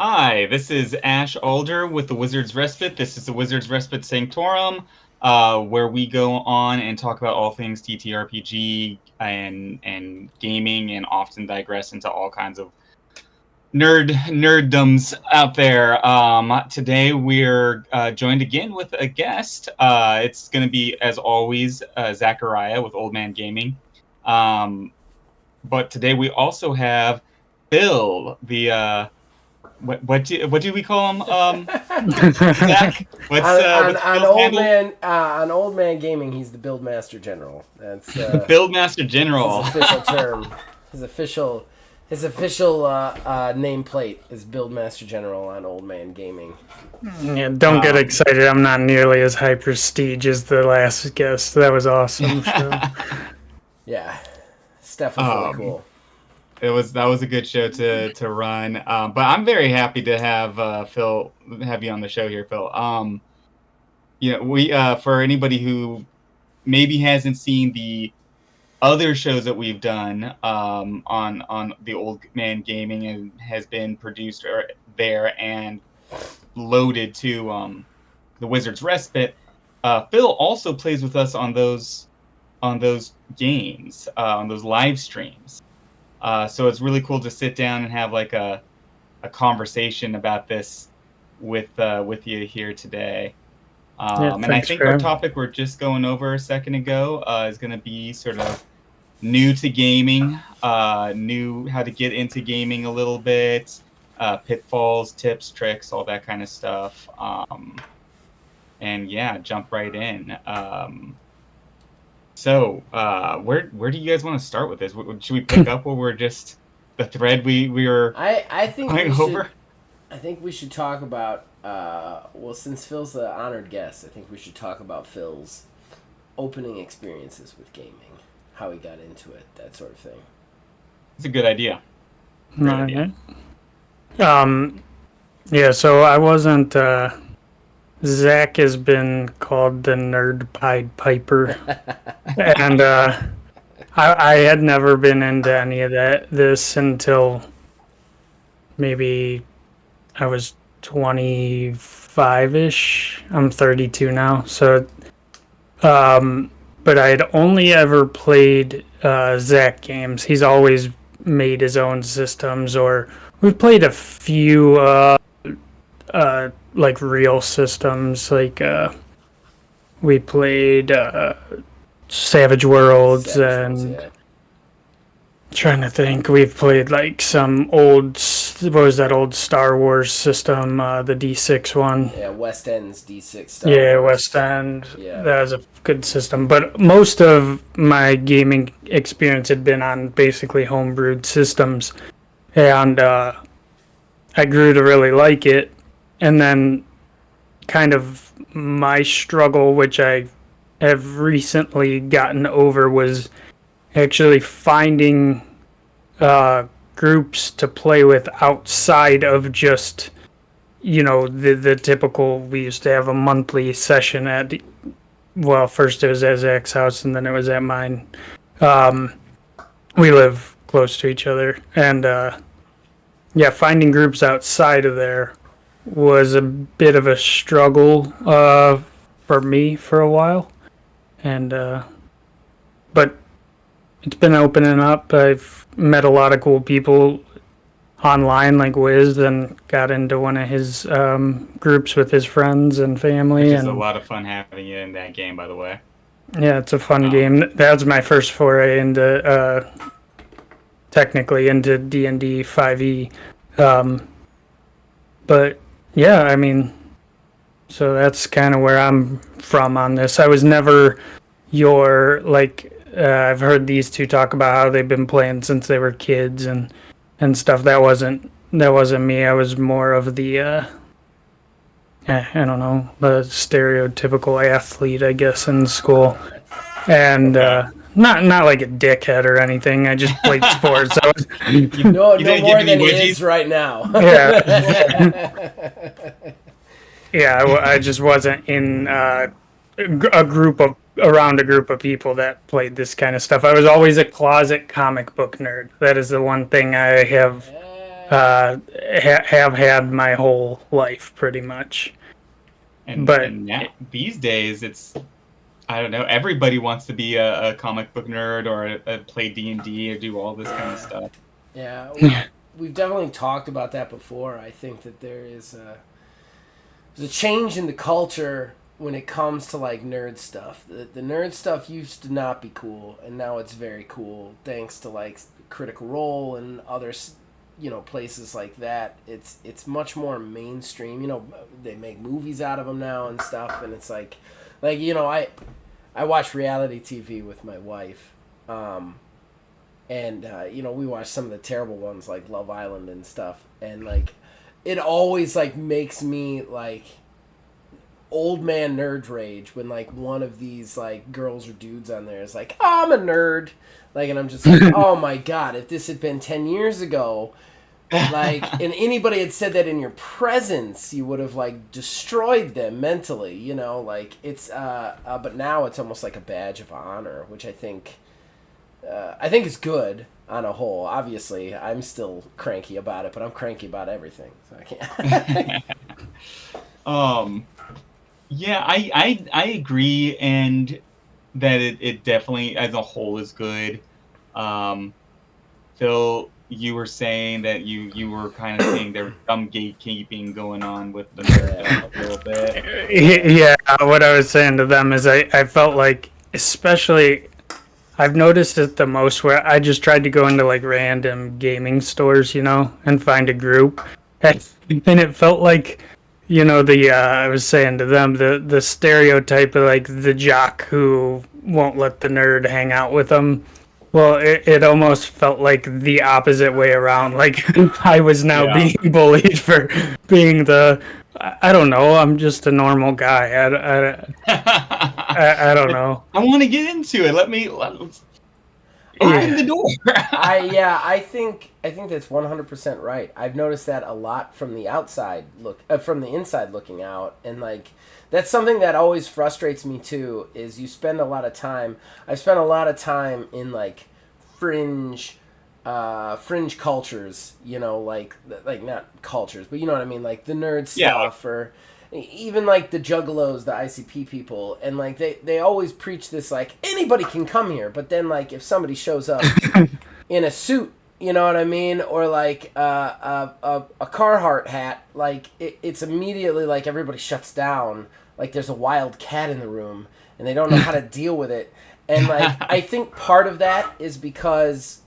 Hi, this is Ash Alder with the Wizard's Respite. This is the Wizard's Respite Sanctorum, where we go on and talk about all things TTRPG and gaming, and often digress into all kinds of nerddoms out there. Today we're joined again with a guest. It's going to be, as always, Zachariah with Old Man Gaming. Um, but today we also have Bill, the what do we call him? Zach, what's on Bill's old handle? man on old man gaming, he's the build master general. That's Buildmaster his General. official term. His official nameplate is build master general on old man gaming. Yeah, don't get excited. I'm not nearly as high prestige as the last guest. That was awesome. So. Yeah, Steph was really cool. That was a good show to run. But I'm very happy to have Phil have you on the show here, Phil. We for anybody who maybe hasn't seen the other shows that we've done on the Old Man Gaming and has been produced there and loaded to the Wizard's Respite. Phil also plays with us on those games, on those live streams. So it's really cool to sit down and have like a conversation about this with you here today. And I think our topic we're just going over a second ago is going to be sort of new to gaming, new how to get into gaming a little bit, pitfalls, tips, tricks, all that kind of stuff. And yeah, jump right in. So, where do you guys want to start with this? Should we pick up where we're just the thread we were I think going over? I think we should talk about well, since Phil's the honored guest, I think we should talk about Phil's opening experiences with gaming, how he got into it, that sort of thing. It's a good idea. Great idea. Yeah, so I wasn't Zach has been called the Nerd Pied Piper. And I had never been into any of this until maybe I was 25-ish. I'm 32 now. So but I'd only ever played Zach games. He's always made his own systems, or we've played a few like real systems. Like we played Savage Worlds and trying to think. We've played like some old, what was that old Star Wars system, the D6 one? Yeah, West End's D6 Star Yeah, Wars. West End. Yeah. That was a good system. But most of my gaming experience had been on basically homebrewed systems. And I grew to really like it. And then kind of my struggle, which I have recently gotten over, was actually finding groups to play with outside of just, the typical. We used to have a monthly session at, well, first it was at Zach's house and then it was at mine. We live close to each other, and finding groups outside of there was a bit of a struggle for me for a while, and but it's been opening up. I've met a lot of cool people online, like Wiz, and got into one of his groups with his friends and family. Which is a lot of fun having you in that game, by the way. Yeah, it's a fun game. That was my first foray into technically into D&D 5e. But yeah, I mean, so that's kind of where I'm from on this. I was never your, like, I've heard these two talk about how they've been playing since they were kids and stuff. That wasn't me. I was more of the I don't know, the stereotypical athlete, I guess, in school, and not like a dickhead or anything. I just played sports. No more than he is right now. Yeah, I just wasn't in around a group of people that played this kind of stuff. I was always a closet comic book nerd. That is the one thing I have have had my whole life pretty much. But And now these days, it's I don't know. Everybody wants to be a comic book nerd or play D&D or do all this kind of stuff. Yeah, we've definitely talked about that before. I think that there's a change in the culture when it comes to like nerd stuff. The nerd stuff used to not be cool, and now it's very cool thanks to like Critical Role and other places like that. It's much more mainstream. They make movies out of them now and stuff, and it's like I watch reality TV with my wife, and we watch some of the terrible ones like Love Island and stuff, and like it always like makes me like old man nerd rage when like one of these like girls or dudes on there is like, oh, I'm a nerd, like, and I'm just like, oh my god, if this had been 10 years ago, like, and anybody had said that in your presence, you would have like destroyed them mentally, like it's but now it's almost like a badge of honor, which I think is good on a whole. Obviously I'm still cranky about it, but I'm cranky about everything, so I can't. Yeah, I agree, and that it definitely as a whole is good. Phil, you were saying that you were kind of saying there was some gatekeeping going on with the nerd stuff a little bit. Yeah, what I was saying to them is I felt like, especially, I've noticed it the most where I just tried to go into like random gaming stores, and find a group, and it felt like, I was saying to them the stereotype of like the jock who won't let the nerd hang out with them. Well, it almost felt like the opposite way around. Like I was now being bullied for being I don't know. I'm just a normal guy. I don't know. I want to get into it. Let's open the door. I think that's 100% right. I've noticed that a lot from the outside from the inside looking out, and like that's something that always frustrates me too. Is you spend a lot of time. I've spent a lot of time in like fringe cultures. Like not cultures, but you know what I mean, like the nerd stuff or even like the juggalos, the ICP people, and like they always preach this like anybody can come here, but then like if somebody shows up in a suit, you know what I mean, or like a Carhartt hat, like it's immediately like everybody shuts down, like there's a wild cat in the room and they don't know how to deal with it. And like I think part of that is because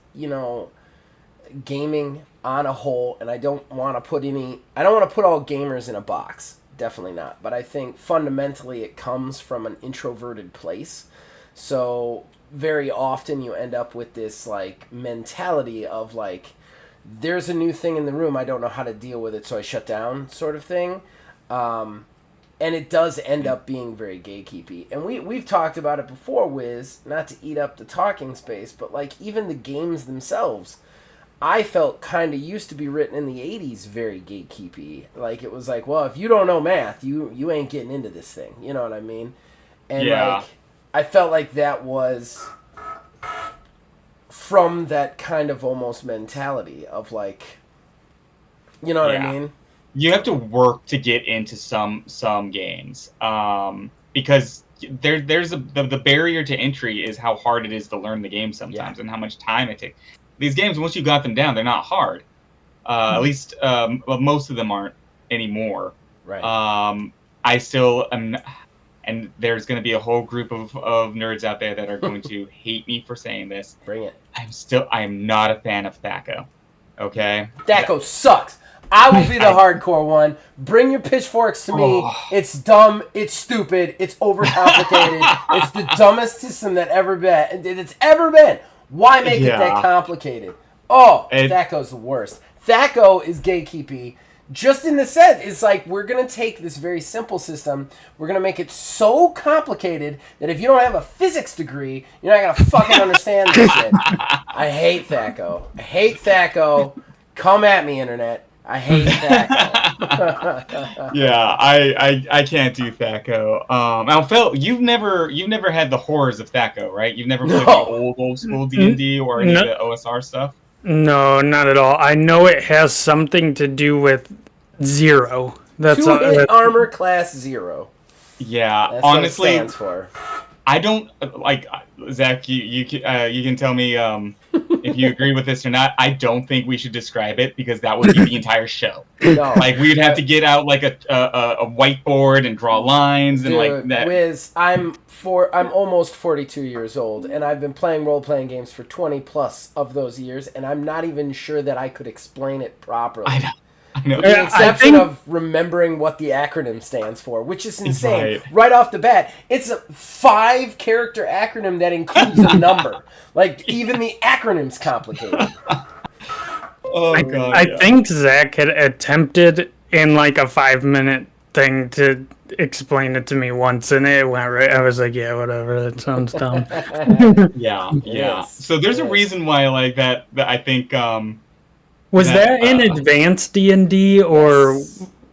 gaming on a whole, and I don't want to put all gamers in a box. Definitely not. But I think fundamentally it comes from an introverted place. So very often you end up with this like mentality of like, there's a new thing in the room, I don't know how to deal with it, so I shut down, sort of thing. And it does end up being very gatekeepy. And we've talked about it before, Wiz, not to eat up the talking space, but like even the games themselves, I felt kind of used to be written in the 80s very gatekeepy. Like, it was like, well, if you don't know math, you ain't getting into this thing. You know what I mean? And, like, I felt like that was from that kind of almost mentality of, like, you know what I mean? You have to work to get into some games. Because there's the barrier to entry is how hard it is to learn the game sometimes and how much time it takes. These games, once you got them down, they're not hard. At least most of them aren't anymore. Right. I still am, and there's going to be a whole group of nerds out there that are going to hate me for saying this. Bring it. I am not a fan of THAC0. Okay? THAC0 sucks. I will be the hardcore one. Bring your pitchforks to me. It's dumb. It's stupid. It's overcomplicated. It's the dumbest system that it's ever been. Why make it that complicated? THAC0's the worst. THAC0 is gatekeepy. Just in the sense, it's like we're going to take this very simple system, we're going to make it so complicated that if you don't have a physics degree, you're not going to fucking understand this shit. I hate THAC0. Come at me, Internet. I hate THAC0. Yeah, I can't do THAC0. Now, Phil, you've never had the horrors of THAC0, right? You've never played the old school D&D or any of the OSR stuff. No, not at all. I know it has something to do with 0. That's Two-hit armor class 0. Yeah, That's what it honestly, stands for. I don't like Zach. You can tell me if you agree with this or not. I don't think we should describe it because that would be the entire show. No, Like we'd have to get out like a whiteboard and draw lines and like dude, that. Wiz, I'm almost 42 years old, and I've been playing role-playing games for 20 plus of those years, and I'm not even sure that I could explain it properly. I know. With the exception of remembering what the acronym stands for, which is insane. Right off the bat, it's a 5-character acronym that includes a number. Like, even the acronym's complicated. Oh god! I think Zach had attempted in like a 5-minute thing to explain it to me once, and it went right. I was like, yeah, whatever. That sounds dumb. Yeah. Yes, So there's a yes. reason why like that I think Was that in advanced D&D or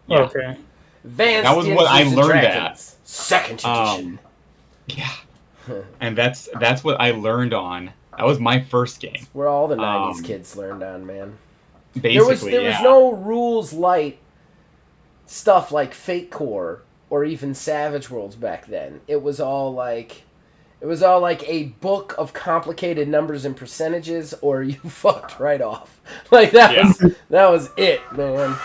yeah. okay? Advanced That was what I Dungeons and learned Dragons, second edition. Yeah. And that's what I learned on. That was my first game. Where all the 90s kids learned on, man. Basically, there was no rules light stuff like Fate Core or even Savage Worlds back then. It was all like a book of complicated numbers and percentages, or you fucked right off. Like that was it, man.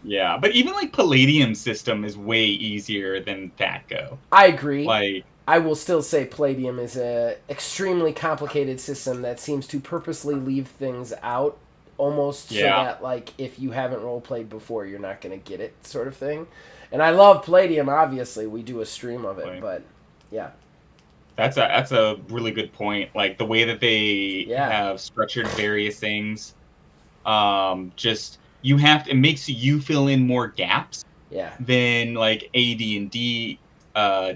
Yeah, but even like Palladium system is way easier than THATGO. I agree. Like I will still say Palladium is a extremely complicated system that seems to purposely leave things out, almost so that like if you haven't role played before, you're not gonna get it, sort of thing. And I love Palladium. Obviously, we do a stream of it, but yeah. That's a really good point. Like the way that they have structured various things, just it makes you fill in more gaps. Yeah. Than like AD&D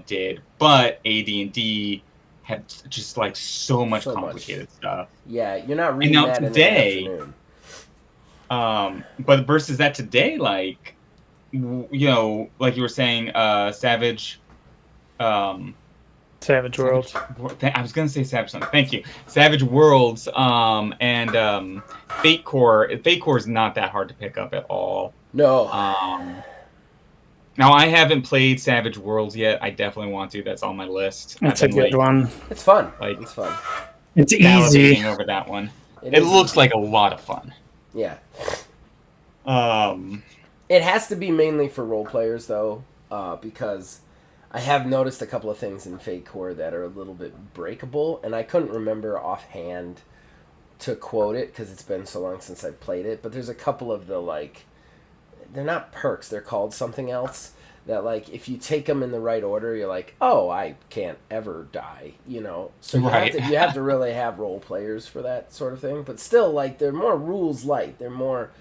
did, but AD&D had just like so much complicated stuff. Yeah, you're not reading that today, in the afternoon. But versus that today, like like you were saying, Savage Worlds. I was gonna say Savage something. Thank you. Savage Worlds, and Fate Core. Fate Core is not that hard to pick up at all. No. Now I haven't played Savage Worlds yet. I definitely want to. That's on my list. That's a good one. It's fun. It's fun. It's easy. Over that one. It looks like a lot of fun. Yeah. It has to be mainly for role players though, because I have noticed a couple of things in Fate Core that are a little bit breakable, and I couldn't remember offhand to quote it because it's been so long since I played it. But there's a couple of the they're not perks, they're called something else, that like if you take them in the right order, you're like, oh, I can't ever die, so you have to really have role players for that sort of thing. But still, like, they're more rules light, they're more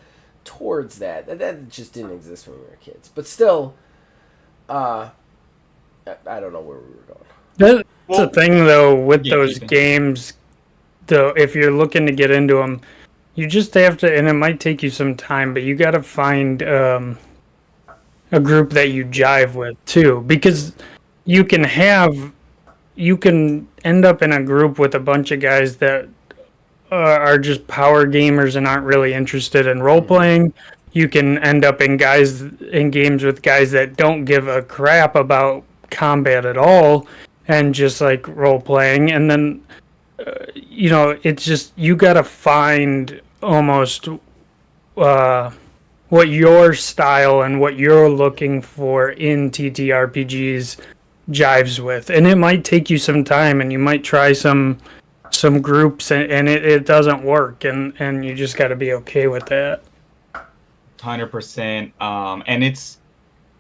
towards that just didn't exist when we were kids. But still, I don't know where we were going. That's the thing though with those games, though, if you're looking to get into them, you just have to, and it might take you some time, but you got to find a group that you jive with too, because you can end up in a group with a bunch of guys that are just power gamers and aren't really interested in role playing. You can end up in games with guys that don't give a crap about combat at all and just like role playing, and then it's just you got to find almost what your style and what you're looking for in TTRPGs jives with. And it might take you some time, and you might try some groups, and it doesn't work, and you just got to be okay with that. 100%. And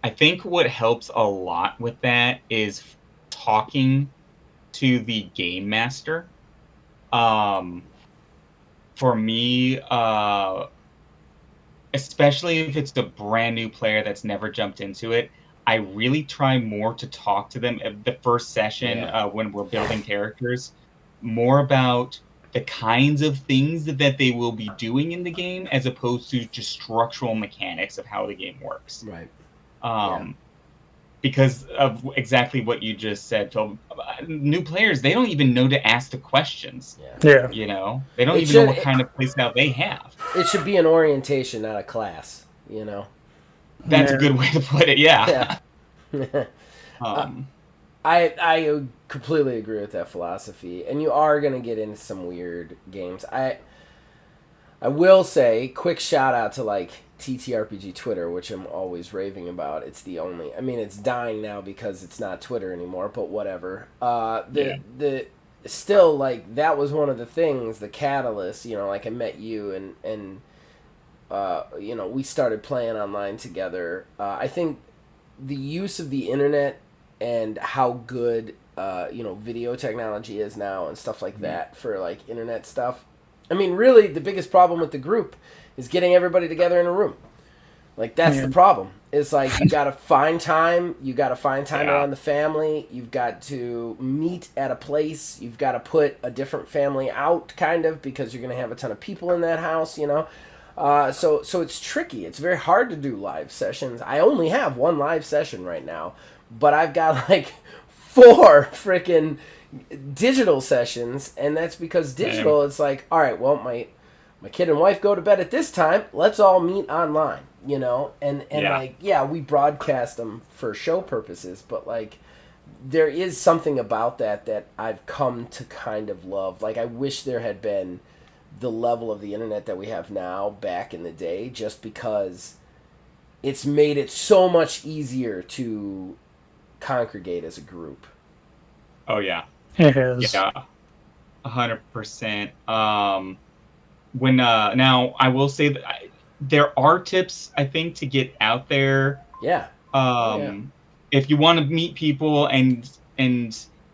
I think what helps a lot with that is talking to the game master. For me, especially if it's a brand new player that's never jumped into it, I really try more to talk to them at the first session when we're building characters, more about the kinds of things that they will be doing in the game as opposed to just structural mechanics of how the game works. Right. because of exactly what you just said, Phil. New players, they don't even know to ask the questions. Yeah. You know, they don't It even know should what kind of playstyle they have. it should be an orientation, not a class. You know. That's a Yeah. good way to put it. Yeah. Yeah. um, I completely agree with that philosophy, and you are gonna get into some weird games. I will say, quick shout out to like TTRPG Twitter, which I'm always raving about. It's the only. I mean, it's dying now because it's not Twitter anymore. But whatever. The still like that was one of the things, the catalyst. You know, like I met you and you know, we started playing online together. I think the use of the internet and how good you know, video technology is now and stuff like that for like internet stuff. I mean, really, the biggest problem with the group is getting everybody together in a room. Like that's the problem. It's like you gotta find time. You gotta find time around the family. You've got to meet at a place. You've got to put a different family out, kind of, because you're gonna have a ton of people in that house. You know. So it's tricky. It's very hard to do live sessions. I only have one live session right now, but I've got like 4 freaking digital sessions, and that's because digital, it's like, all right, well, my kid and wife go to bed at this time. Let's all meet online, you know, and like, yeah, we broadcast them for show purposes, but like, there is something about that I've come to kind of love. Like, I wish there had been the level of the internet that we have now back in the day, just because it's made it so much easier to congregate as a group. Oh yeah. It has. Yeah. 100%. When now I will say that there are tips, I think, to get out there. Yeah. If you want to meet people, and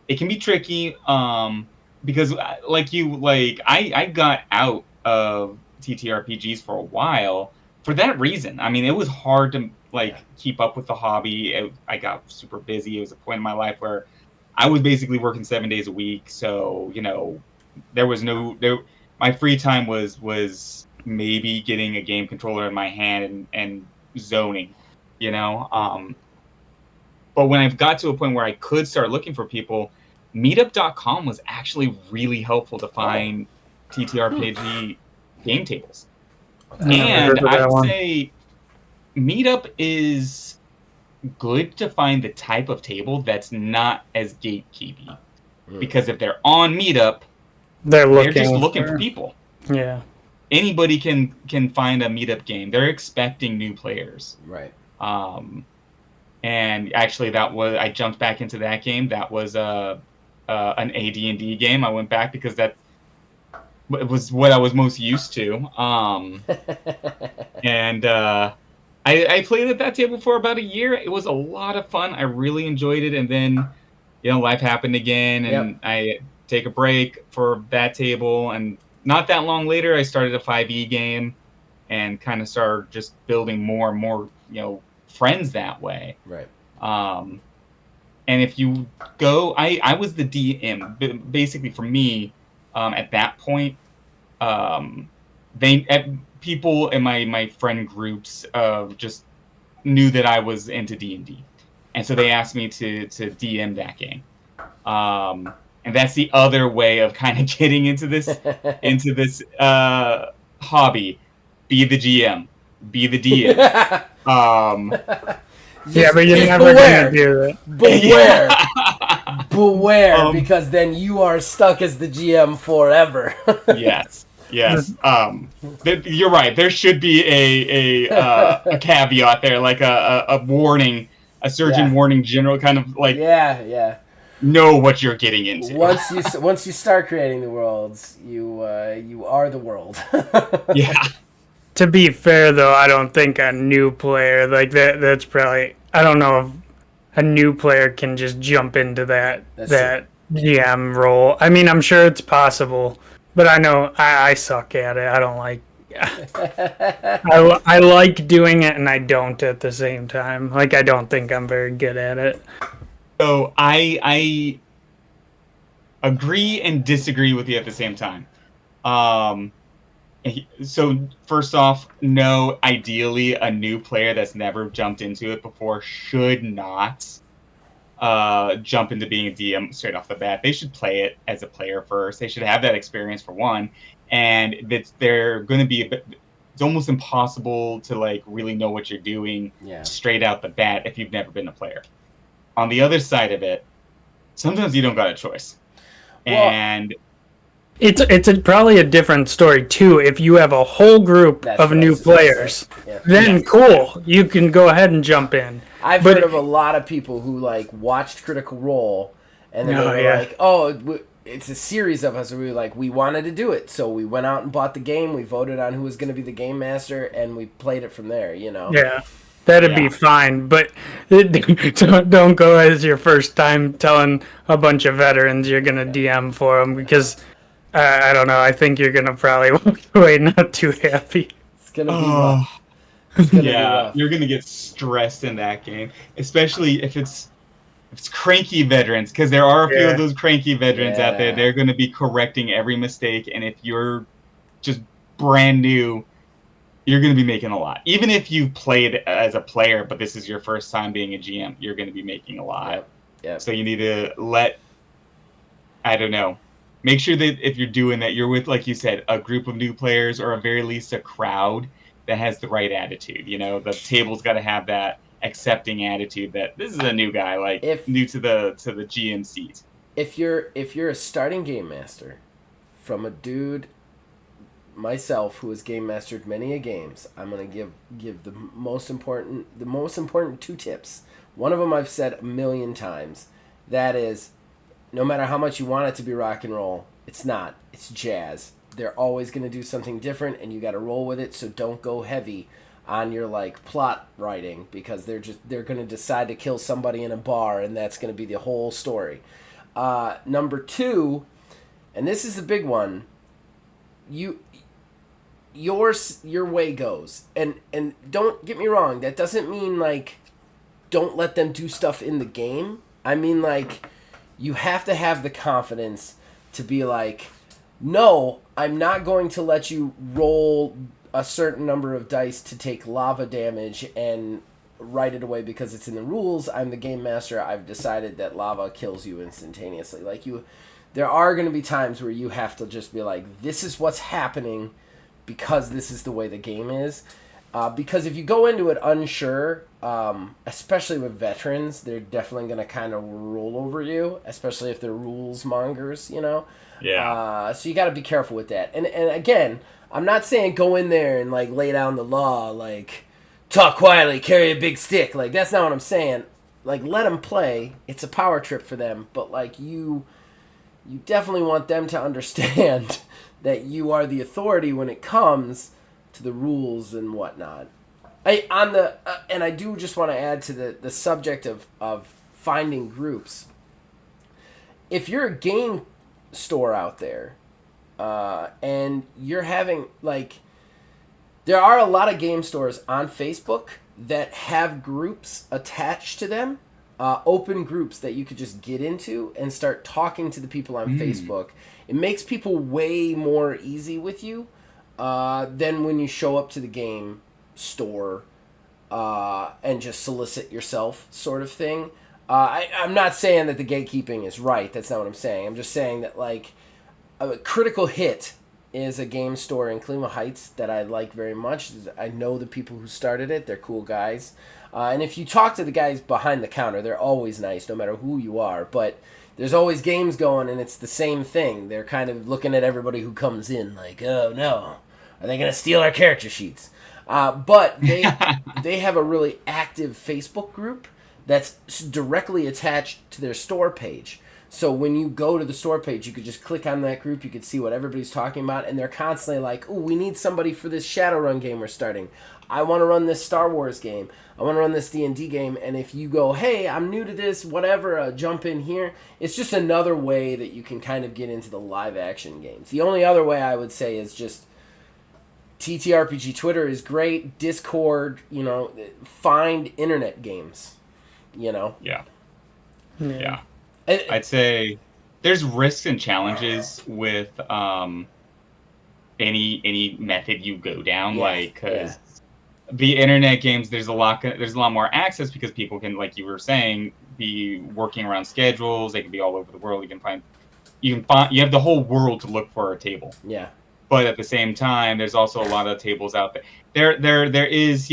it can be tricky, because I got out of TTRPGs for a while for that reason. I mean, it was hard to keep up with the hobby. I got super busy. It was a point in my life where I was basically working 7 days a week. So, you know, there was my free time was maybe getting a game controller in my hand and zoning, you know. But when I got to a point where I could start looking for people, meetup.com was actually really helpful to find TTRPG game tables. And I'd say Meetup is good to find the type of table that's not as gatekeepy. Because if they're on Meetup, they're just looking for people. Yeah. Anybody can find a Meetup game. They're expecting new players. Right. And actually, I jumped back into that game. That was an AD&D game. I went back because that was what I was most used to. And I played at that table for about a year. It was a lot of fun. I really enjoyed it. And then, you know, life happened again, and I take a break for that table. And not that long later, I started a 5e game and kind of started just building more and more, you know, friends that way. Right. And if you go, I was the DM. Basically, for me, at that point, people in my friend groups just knew that I was into D&D, and so they asked me to DM that game. And that's the other way of kind of getting into this hobby. Be the GM, be the DM. Yeah, but you're never gonna do that. Beware. Beware, because then you are stuck as the GM forever. Yes. You're right. There should be a caveat there, like a warning, a surgeon warning, general kind of like. Yeah. Know what you're getting into. Once you start creating the worlds, you are the world. Yeah. To be fair, though, I don't think a new player like that's probably, I don't know if a new player can just jump into that GM role. I mean, I'm sure it's possible, but I know I suck at it. I don't like. I like doing it, and I don't at the same time. Like, I don't think I'm very good at it. So I agree and disagree with you at the same time. So first off, no, ideally a new player that's never jumped into it before should not jump into being a DM straight off the bat. They should play it as a player first. They should have that experience for one, and they're going to be a bit. It's almost impossible to like really know what you're doing Yeah. straight out the bat if you've never been a player. On the other side of it, sometimes you don't got a choice, Well, and It's probably a different story too. If you have a whole group That's of what I new was just gonna players, say. Yeah. then cool, you can go ahead and jump in. I've But- heard of a lot of people who like watched Critical Role, and then Oh, they were yeah. like, "Oh, it's a series of us where we were like, we wanted to do it, so we went out and bought the game. We voted on who was going to be the game master, and we played it from there." You know? Yeah, that'd be Yeah. fine. But don't go as your first time telling a bunch of veterans you're gonna DM for them because I don't know. I think you're gonna probably walk away not too happy. It's gonna be Oh. rough. It's gonna be yeah, rough. you're gonna get stressed in that game, especially if it's cranky veterans, because there are a few Yeah. of those cranky veterans out there. Yeah. They're going to be correcting every mistake, and if you're just brand new, you're going to be making a lot. Even if you've played as a player, but this is your first time being a GM, you're going to be making a lot. Yep. Yep. So you need to I don't know, make sure that if you're doing that, you're with, like you said, a group of new players, or at very least a crowd that has the right attitude. You know, the table's got to have that accepting attitude that this is a new guy, like new to the GM seat. If you're a starting game master from a dude myself who has game mastered many a games, I'm gonna give the most important two tips. One of them I've said a million times. That is, no matter how much you want it to be rock and roll, it's not. It's jazz. They're always gonna do something different, and you got to roll with it. So don't go heavy on your like plot writing, because they're gonna decide to kill somebody in a bar, and that's gonna be the whole story. Number two, and this is the big one, your way goes, and don't get me wrong, that doesn't mean like don't let them do stuff in the game. I mean, like, you have to have the confidence to be like, no, I'm not going to let you roll a certain number of dice to take lava damage and write it away because it's in the rules. I'm the game master. I've decided that lava kills you instantaneously. Like, there are going to be times where you have to just be like, this is what's happening because this is the way the game is. Because if you go into it unsure, especially with veterans, they're definitely going to kind of roll over you, especially if they're rules mongers, you know? Yeah. So you got to be careful with that. And again, I'm not saying go in there and like lay down the law, like talk quietly, carry a big stick. Like, that's not what I'm saying. Like, let them play. It's a power trip for them, but like you definitely want them to understand that you are the authority when it comes to the rules and whatnot. And I do just want to add to the subject of finding groups. If you're a game store out there, and you're having, like, there are a lot of game stores on Facebook that have groups attached to them, open groups that you could just get into and start talking to the people on Facebook. It makes people way more easy with you than when you show up to the game store and just solicit yourself, sort of thing. I'm not saying that the gatekeeping is right. That's not what I'm saying. I'm just saying that, like, a Critical Hit is a game store in Cleveland Heights that I like very much. I know the people who started it. They're cool guys. And if you talk to the guys behind the counter, they're always nice, no matter who you are. But there's always games going, and it's the same thing. They're kind of looking at everybody who comes in like, oh, no, are they going to steal our character sheets? But they have a really active Facebook group that's directly attached to their store page. So when you go to the store page, you could just click on that group. You could see what everybody's talking about. And they're constantly like, oh, we need somebody for this Shadowrun game we're starting. I want to run this Star Wars game. I want to run this D&D game. And if you go, hey, I'm new to this, whatever, jump in here. It's just another way that you can kind of get into the live action games. The only other way I would say is just TTRPG Twitter is great. Discord, find internet games, Yeah. Yeah. I'd say there's risks and challenges with any method you go down, Yeah, like, because the internet games, there's a lot more access because people can, like you were saying, be working around schedules. They can be all over the world. You have the whole world to look for a table. Yeah. But at the same time, there's also a lot of tables out there. There is,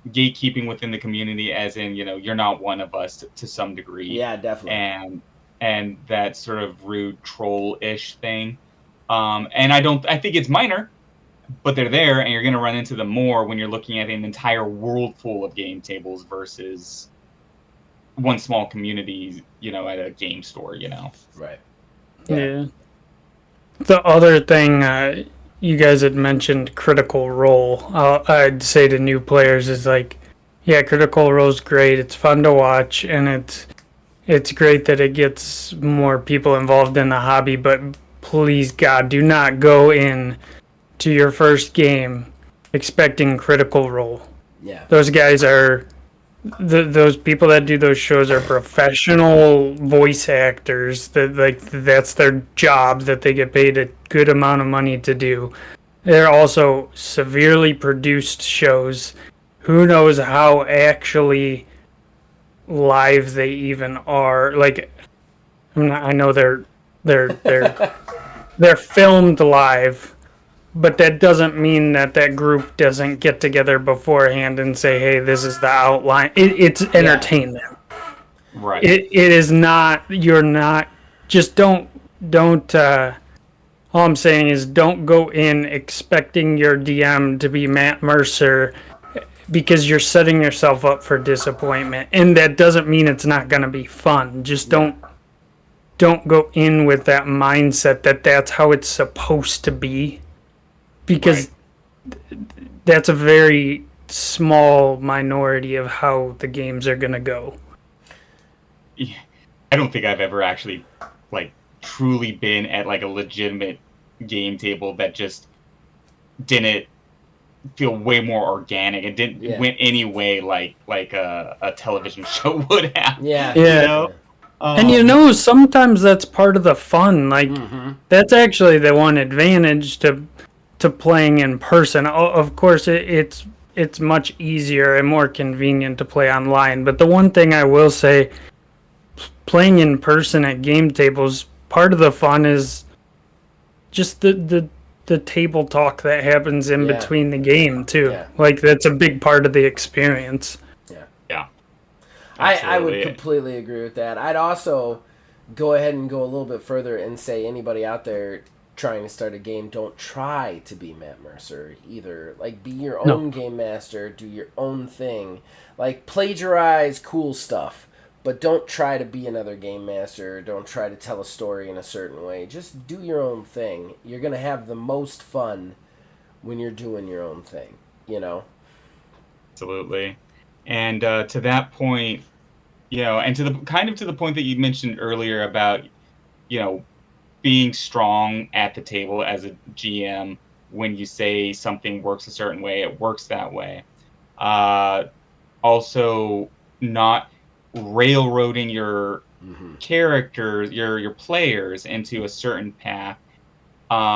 gatekeeping within the community, as in, you're not one of us to some degree. Yeah, definitely. And that sort of rude troll-ish thing. And I think it's minor, but they're there, and you're going to run into them more when you're looking at an entire world full of game tables versus one small community, at a game store, Right. Yeah. The other thing you guys had mentioned, Critical Role. I'd say to new players is like, yeah, Critical Role's great. It's fun to watch, and it's great that it gets more people involved in the hobby. But please, God, do not go in to your first game expecting Critical Role. Yeah. Those guys are those people that do those shows are professional voice actors that's their job that they get paid a good amount of money to do. They're also severely produced shows. Who knows how actually live they even are? Like, I know they're filmed live, but that doesn't mean that group doesn't get together beforehand and say, hey, this is the outline. It's entertainment. Right. It is not, you're not, just don't, all I'm saying is don't go in expecting your DM to be Matt Mercer, because you're setting yourself up for disappointment. And that doesn't mean it's not going to be fun. Just don't go in with that mindset that that's how it's supposed to be. Because that's a very small minority of how the games are going to go. Yeah. I don't think I've ever actually, truly been at, a legitimate game table that just didn't feel way more organic and didn't went any way like a television show would have. Yeah. And sometimes that's part of the fun. That's actually the one advantage to playing in person. Of course, it's much easier and more convenient to play online. But the one thing I will say, playing in person at game tables, part of the fun is just the table talk that happens in between the game too. Yeah. That's a big part of the experience. Yeah. I would completely agree with that. I'd also go ahead and go a little bit further and say anybody out there trying to start a game, don't try to be Matt Mercer either. Be your own game master, do your own thing. Plagiarize cool stuff, but don't try to be another game master. Don't try to tell a story in a certain way. Just do your own thing. You're going to have the most fun when you're doing your own thing, Absolutely. And to that point, and to the point that you mentioned earlier about, being strong at the table as a GM. When you say something works a certain way, it works that way. Also, not railroading your characters, your players into a certain path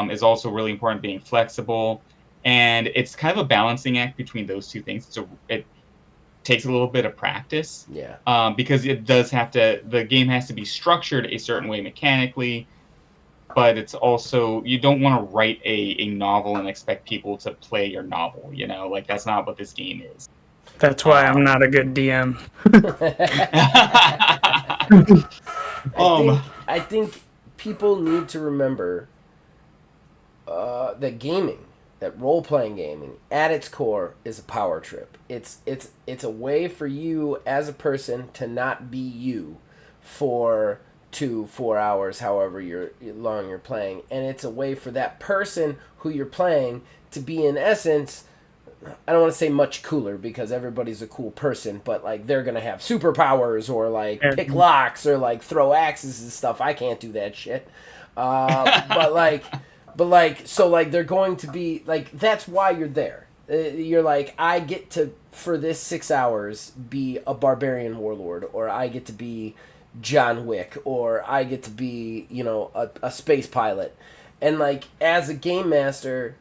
is also really important. Being flexible, and it's kind of a balancing act between those two things. So it takes a little bit of practice, because the game has to be structured a certain way mechanically. But it's also, you don't want to write a novel and expect people to play your novel, that's not what this game is. That's why I'm not a good DM. I think people need to remember that role-playing gaming, at its core, is a power trip. It's a way for you as a person to not be you for 2-4 hours, however long you're playing, and it's a way for that person who you're playing to be, in essence, I don't want to say much cooler because everybody's a cool person, but they're gonna have superpowers or pick locks or throw axes and stuff. I can't do that shit. So they're going to be that's why you're there. You're I get to, for this 6 hours, be a barbarian warlord, or I get to be John Wick, or I get to be, a space pilot. And like as a game master,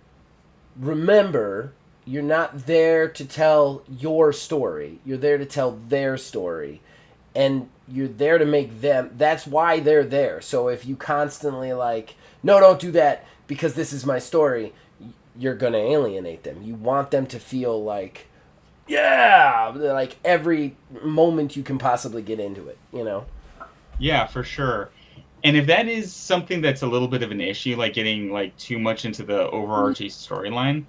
remember you're not there to tell your story. You're there to tell their story. And you're there to make them, that's why they're there. So if you constantly like, no, don't do that because this is my story, you're going to alienate them. You want them to feel like, yeah, like every moment you can possibly get into it, you know? Yeah, for sure. And if that is something that's a little bit of an issue, like getting like too much into the overarching storyline,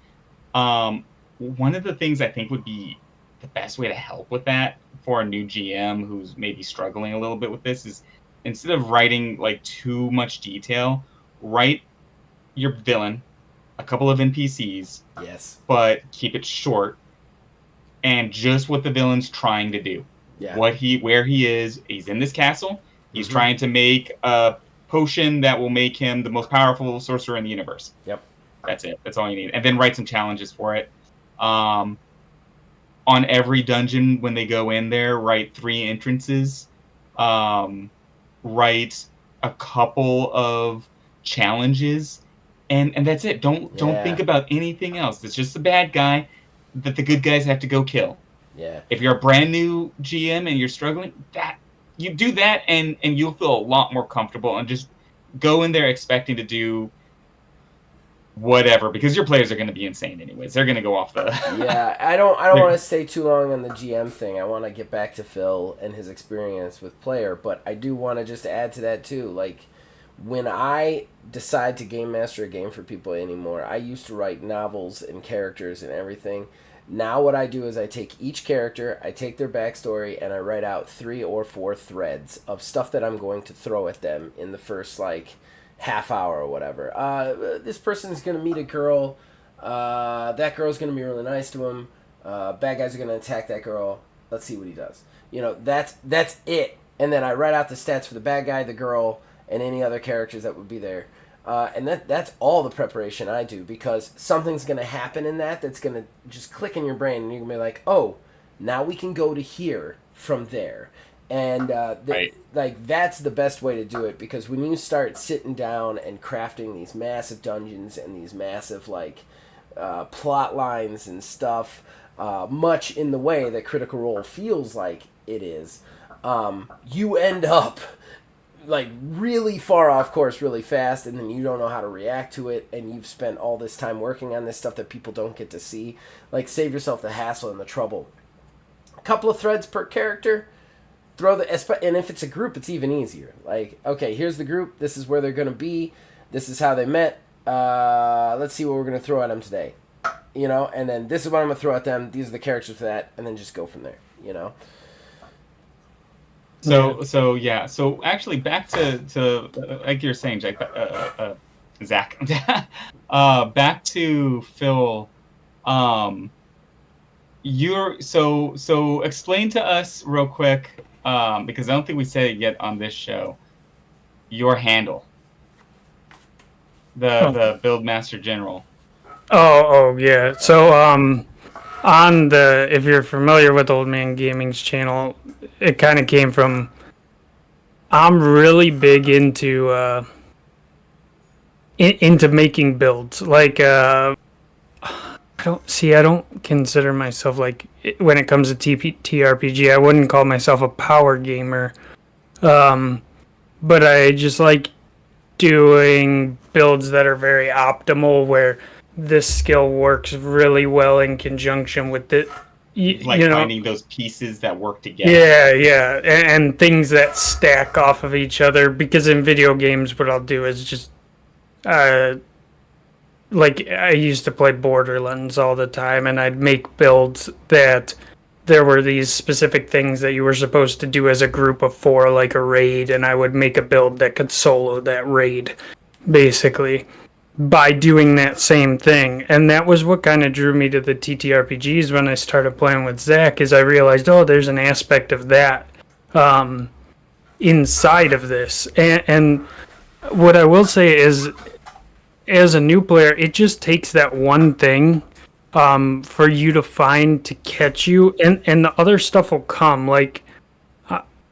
one of the things I think would be the best way to help with that for a new GM who's maybe struggling a little bit with this is instead of writing like too much detail, write your villain, a couple of NPCs, Yes. but keep it short and just what the villain's trying to do. Yeah. Where he is, he's in this castle. He's trying to make a potion that will make him the most powerful sorcerer in the universe. Yep. That's it. That's all you need. And then write some challenges for it. On every dungeon, when they go in there, write 3 entrances. Write a couple of challenges. And that's it. Don't think about anything else. It's just the bad guy that the good guys have to go kill. Yeah. If you're a brand new GM and you're struggling, you do that and you'll feel a lot more comfortable and just go in there expecting to do whatever because your players are going to be insane anyways. They're going to go off the Yeah, I don't want to stay too long on the GM thing. I want to get back to Phil and his experience with player, but I do want to just add to that too. Like when I decide to game master a game for people anymore, I used to write novels and characters and everything. Now what I do is I take each character, I take their backstory, and I write out 3 or 4 threads of stuff that I'm going to throw at them in the first, like, half hour or whatever. This person's going to meet a girl. That girl's going to be really nice to him. Bad guys are going to attack that girl. Let's see what he does. You know, that's it. And then I write out the stats for the bad guy, the girl, and any other characters that would be there. And that's all the preparation I do because something's going to happen in that's going to just click in your brain and you're going to be like, oh, now we can go to here from there. And right. like that's the best way to do it because when you start sitting down and crafting these massive dungeons and these massive like plot lines and stuff, much in the way that Critical Role feels like it is, you end up like really far off course really fast and then you don't know how to react to it and you've spent all this time working on this stuff that people don't get to see. Like save yourself the hassle and the trouble. A couple of threads per character, and if it's a group it's even easier. Like, okay, here's the group, this is where they're going to be, this is how they met, let's see what we're going to throw at them today, you know, and then this is what I'm going to throw at them, these are the characters for that, and then just go from there, you know. So actually back to like you're saying, Jack, Zach, back to Phil. You're so explain to us real quick, because I don't think we said it yet on this show. Your handle, the Buildmaster General. Oh yeah. So on the, if you're familiar with Old Man Gaming's channel, it kind of came from, I'm really big into making builds. Like I don't consider myself like, when it comes to TRPG, I wouldn't call myself a power gamer. But I just like doing builds that are very optimal where this skill works really well in conjunction with it. Finding those pieces that work together. Yeah, and things that stack off of each other. Because in video games, what I'll do is just, like I used to play Borderlands all the time, and I'd make builds that there were these specific things that you were supposed to do as a group of 4, like a raid, and I would make a build that could solo that raid, basically, by doing that same thing. And that was what kind of drew me to the TTRPGs when I started playing with Zach, is I realized, oh, there's an aspect of that inside of this. And what I will say is, as a new player, it just takes that one thing for you to find to catch you, and the other stuff will come. Like,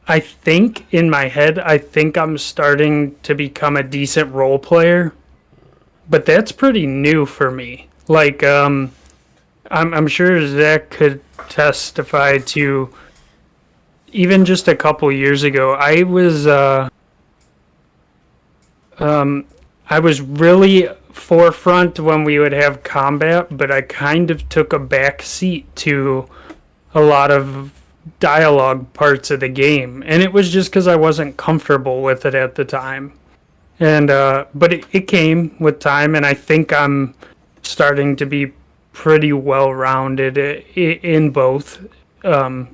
I think in my head, I think I'm starting to become a decent role player. but that's pretty new for me. Like, I'm sure Zach could testify to. Even just a couple years ago, I was really forefront when we would have combat, but I kind of took a back seat to a lot of dialogue parts of the game, and it was just because I wasn't comfortable with it at the time. And but it came with time, and I think I'm starting to be pretty well rounded in both. Um,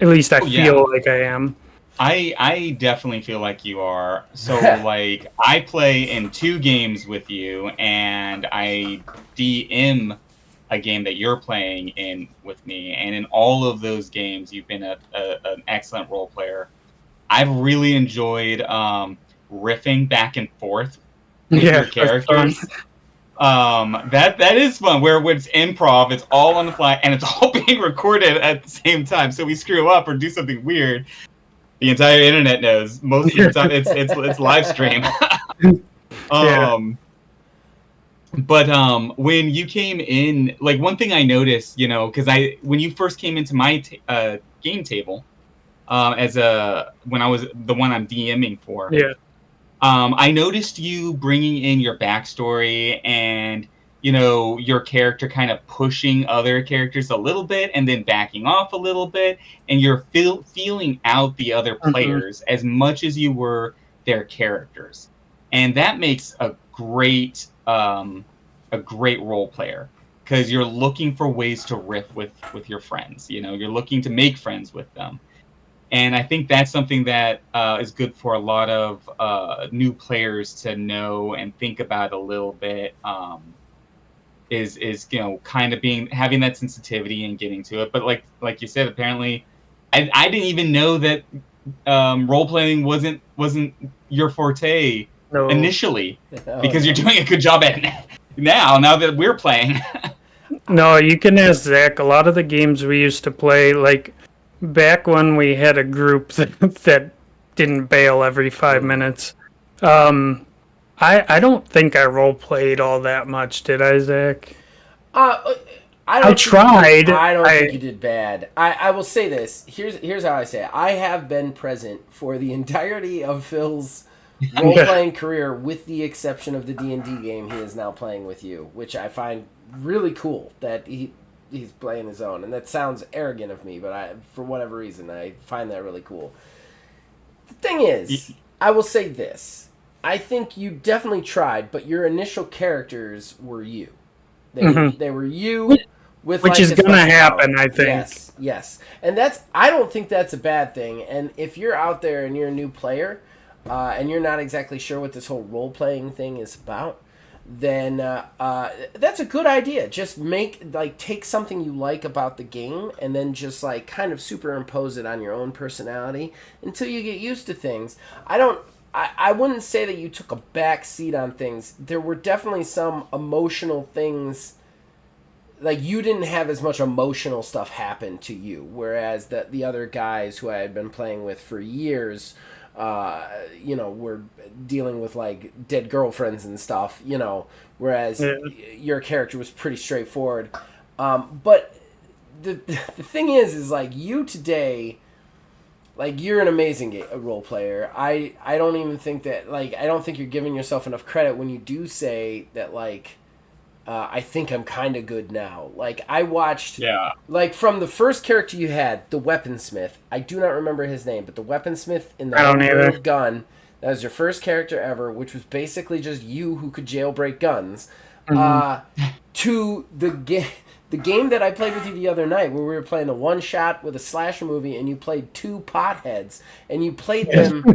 at least I Oh yeah. feel like I am. I definitely feel like you are. So like I play in 2 games with you, and I DM a game that you're playing in with me, and in all of those games you've been an excellent role player. I've really enjoyed riffing back and forth with Yeah, your that's fun. characters. That is fun, where when it's improv, it's all on the fly and it's all being recorded at the same time. So we screw up or do something weird, the entire internet knows. Most of the time it's live stream. Yeah. um but when you came in, like, one thing I noticed, because I when you first came into my game table, as a when I was the one I'm DMing for, Yeah. I noticed you bringing in your backstory and, your character kind of pushing other characters a little bit and then backing off a little bit, and you're feeling out the other Hmm. players as much as you were their characters, and that makes a great role player, because you're looking for ways to riff with your friends. You're looking to make friends with them. And I think that's something that is good for a lot of new players to know and think about a little bit. Is kind of having that sensitivity and getting to it. But like you said, apparently, I didn't even know that role playing wasn't your forte No. initially, Oh because you're no. doing a good job at it now that we're playing. No, you can ask Zach. A lot of the games we used to play, like back when we had a group that didn't bail every 5 minutes. Um, I don't think I role played all that much, did I, Zach? Uh, I I don't think you did. tried. I don't think I you did bad. I will say this. Here's how I say it. I have been present for the entirety of Phil's role yeah. playing career, with the exception of the D&D game he is now playing with you, which I find really cool that he's playing his own. And that sounds arrogant of me, but for whatever reason I find that really cool. The thing is, I will say this. I think you definitely tried, but your initial characters were you. Mhm. They were you with Which like is a gonna special power. happen, I think. Yes, yes, and I don't think that's a bad thing. And if you're out there and you're a new player, and you're not exactly sure what this whole role playing thing is about, then that's a good idea. Just take something you like about the game, and then just like kind of superimpose it on your own personality until you get used to things. I don't. I wouldn't say that you took a back seat on things. There were definitely some emotional things, like you didn't have as much emotional stuff happen to you, whereas the other guys who I had been playing with for years, were dealing with like dead girlfriends and stuff, whereas Yeah. your character was pretty straightforward. But the thing is like you today, like you're an amazing role player. I don't even think that, like, I don't think you're giving yourself enough credit when you do say that, like, I think I'm kind of good now. Like, I watched, Yeah. like, from the first character you had, the weaponsmith. I do not remember his name, but the weaponsmith in the I don't either. homebrew gun. That was your first character ever, which was basically just you who could jailbreak guns. Mhm. To the game that I played with you the other night, where we were playing a one shot with a slasher movie, and you played two potheads, and you played them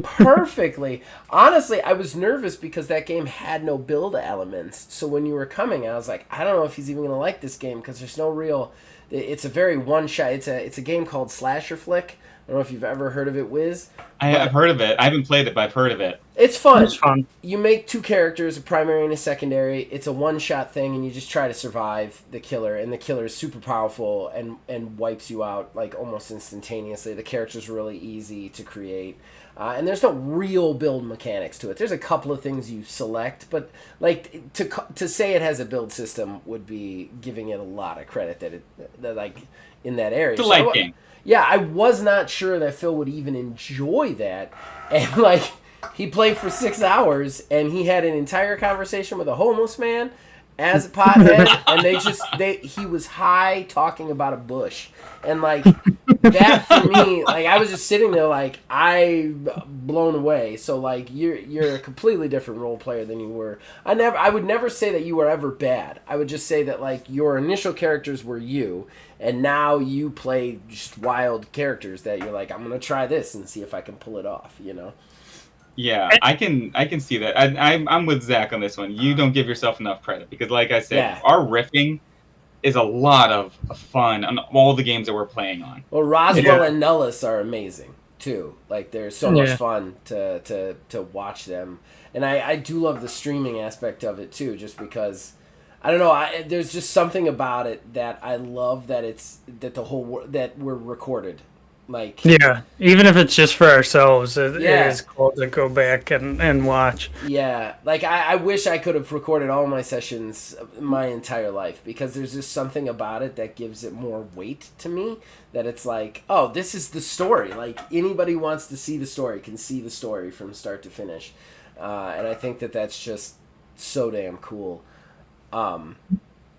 perfectly. Honestly, I was nervous because that game had no build elements. So when you were coming, I was like, I don't know if he's even gonna like this game because there's no real. It's a very one shot. It's a game called Slasher Flick. don't know if you've ever heard of it, Wiz. I've heard of it. I haven't played it, but I've heard of it. It's fun. It's fun. You make 2 characters, a primary and a secondary. It's a one-shot thing, and you just try to survive the killer. And the killer is super powerful and wipes you out like almost instantaneously. The character's really easy to create, and there's no real build mechanics to it. There's a couple of things you select, but like to say it has a build system would be giving it a lot of credit that like in that area. It's a light game. Yeah, I was not sure that Phil would even enjoy that, and like. He played for 6 hours, and he had an entire conversation with a homeless man as a pothead, and he was high talking about a bush. And, like, that for me, like, I was just sitting there, like, I'm blown away. So, like, you're a completely different role player than you were. I would never say that you were ever bad. I would just say that, like, your initial characters were you, and now you play just wild characters that you're like, I'm going to try this and see if I can pull it off, you know? Yeah, I can see that. I'm with Zach on this one. You don't give yourself enough credit because, like I said, our riffing is a lot of fun on all the games that we're playing on. Well, Roswell and Nellis are amazing too. Like they're so much fun to watch them, and I do love the streaming aspect of it too, just because. I don't know. There's just something about it that I love that that we're recorded. Like even if it's just for ourselves, it is cool to go back and watch. Yeah, like I wish I could have recorded all my sessions my entire life because there's just something about it that gives it more weight to me. That it's like, oh, this is the story. Like anybody who wants to see the story can see the story from start to finish, and I think that's just so damn cool.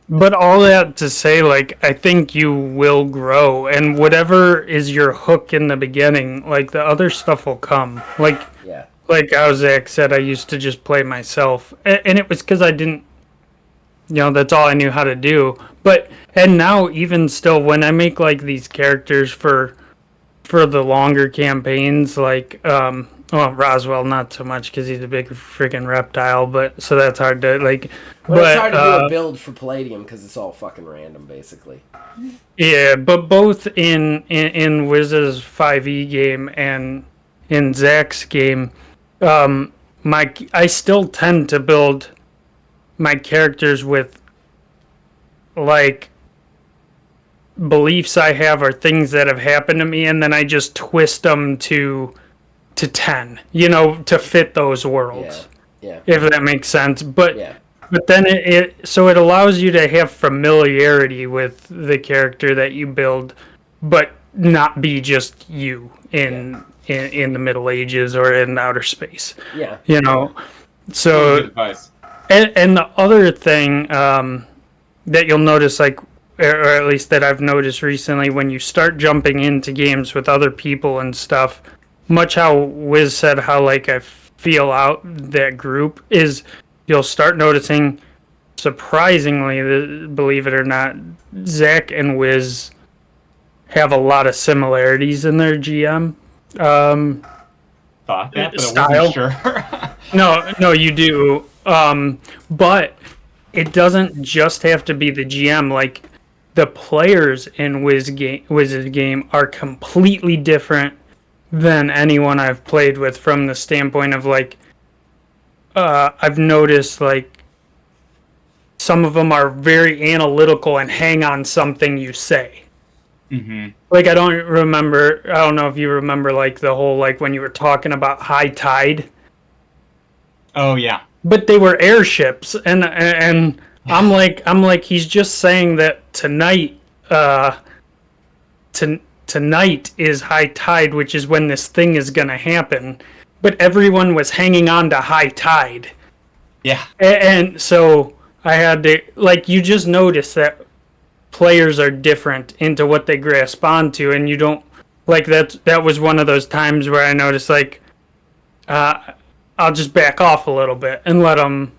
But all that to say, like, I think you will grow, and whatever is your hook in the beginning, like, the other stuff will come. Like how Zach said, I used to just play myself, and it was because I didn't, that's all I knew how to do. And now, even still, when I make, like, these characters for the longer campaigns, like, Roswell, not so much because he's a big freaking reptile, but so that's hard to like. Well, it's hard to do a build for Palladium because it's all fucking random, basically. Yeah, but both in Wiz's 5e game and in Zach's game, I still tend to build my characters with like beliefs I have or things that have happened to me, and then I just twist them to 10, to fit those worlds. Yeah. If that makes sense. But then it allows you to have familiarity with the character that you build, but not be just you in the Middle Ages or in outer space. Yeah. So good advice. And the other thing that you'll notice, like, or at least that I've noticed recently, when you start jumping into games with other people and stuff, much how Wiz said how like I feel out that group is, you'll start noticing, surprisingly, believe it or not, Zach and Wiz have a lot of similarities in their GM Thought that, but style. I wasn't sure. No, you do. But it doesn't just have to be the GM. Like the players in Wiz's game are completely different than anyone I've played with, from the standpoint of like I've noticed like some of them are very analytical and hang on something you say. Mm-hmm. Like I don't know if you remember like the whole like when you were talking about high tide. Oh yeah. But they were airships, and I'm like he's just saying that tonight tonight is high tide, which is when this thing is going to happen. But everyone was hanging on to high tide. Yeah. And so I had to, like, you just notice that players are different into what they grasp onto, and you don't, like, that was one of those times where I noticed, like, I'll just back off a little bit and let them,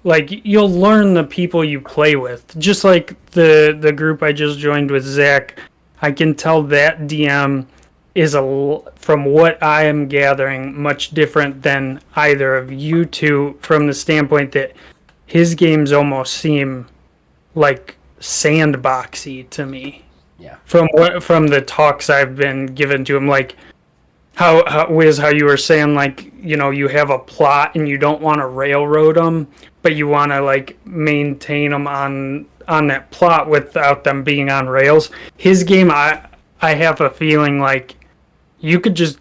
like, you'll learn the people you play with. Just like the group I just joined with Zach, I can tell that DM is, from what I am gathering, much different than either of you two, from the standpoint that his games almost seem like sandboxy to me. Yeah. From the talks I've been given to him, like how you were saying, like, you have a plot and you don't want to railroad them, but you want to like maintain them on that plot without them being on rails. His game, I have a feeling like you could just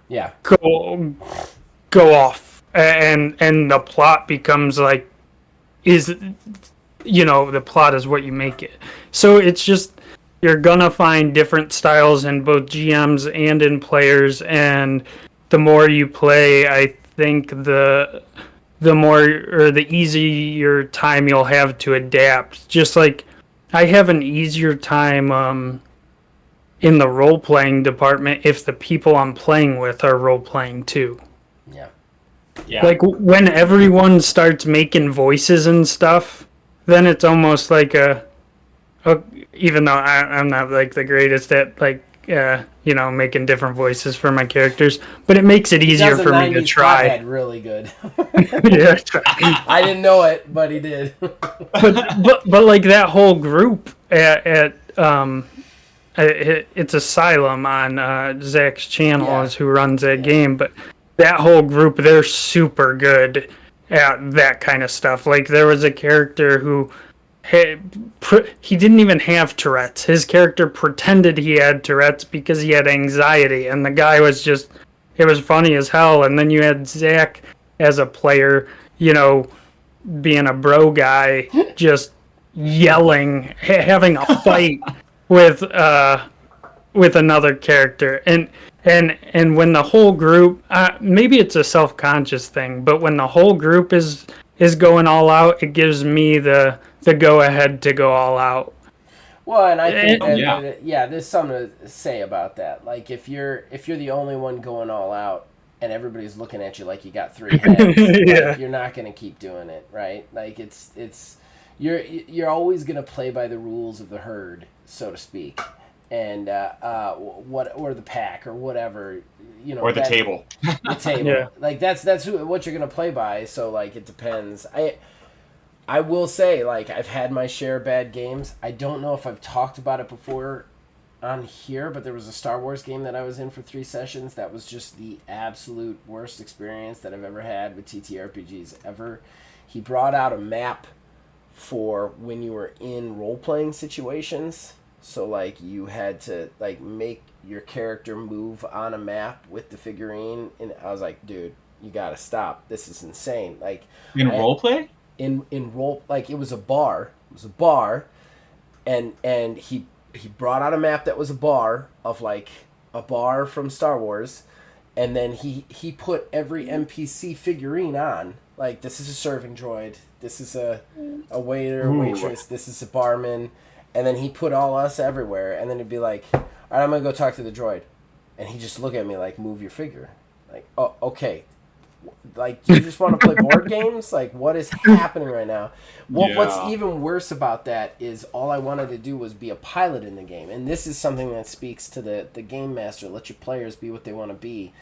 Yeah. go off, and the plot becomes like is the plot is what you make it. So it's just you're gonna find different styles in both GMs and in players, and the more you play, I think the more or the easier time you'll have to adapt. Just like I have an easier time in the role playing department if the people I'm playing with are role playing too. Yeah. Yeah. Like when everyone starts making voices and stuff, then it's almost like even though I'm not like the greatest at like making different voices for my characters, but it makes it easier for me to try. Pothead really good. Yeah, I didn't know it, but he did. but like that whole group it's Asylum on Zach's channel is who runs that game, but that whole group, they're super good at that kind of stuff. Like there was a character who he didn't even have Tourette's. His character pretended he had Tourette's because he had anxiety, and the guy was just, it was funny as hell. And then you had Zach as a player, being a bro guy, just yelling, having a fight with another character, and when the whole group, maybe it's a self-conscious thing, but when the whole group is going all out, it gives me the go ahead to go all out. Well, and I think there's something to say about that. Like if you're the only one going all out and everybody's looking at you like you got three heads, like, you're not going to keep doing it, right? Like it's you're always going to play by the rules of the herd, so to speak, and or the pack or whatever, or the table. The table, like that's what you're going to play by. So like it depends. I will say, like, I've had my share of bad games. I don't know if I've talked about it before on here, but there was a Star Wars game that I was in for 3 sessions that was just the absolute worst experience that I've ever had with TTRPGs ever. He brought out a map for when you were in role-playing situations. So, like, you had to, like, make your character move on a map with the figurine. And I was like, dude, you gotta stop. This is insane. Like, in roleplay? In role, like, it was a bar. It was a bar. And he brought out a map that was a bar of, like, a bar from Star Wars. And then he put every NPC figurine on. Like, this is a serving droid. This is a waiter, waitress. This is a barman. And then he put all us everywhere. And then he'd be like, all right, I'm going to go talk to the droid. And he'd just look at me like, move your figure. Like, oh, okay. Like, do you just want to play board games? Like, what is happening right now? What's even worse about that is all I wanted to do was be a pilot in the game. And this is something that speaks to the game master. Let your players be what they want to be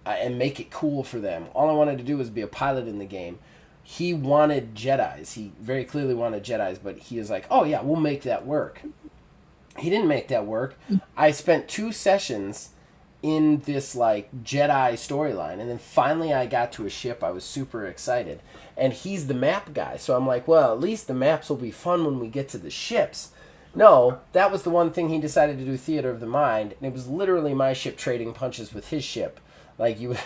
and make it cool for them. All I wanted to do was be a pilot in the game. He wanted Jedis. He very clearly wanted Jedis, but he was like, oh, yeah, we'll make that work. He didn't make that work. I spent 2 sessions in this, like, Jedi storyline, and then finally I got to a ship. I was super excited, and he's the map guy, so I'm like, well, at least the maps will be fun when we get to the ships. No, that was the one thing he decided to do theater of the mind, and it was literally my ship trading punches with his ship. Like, you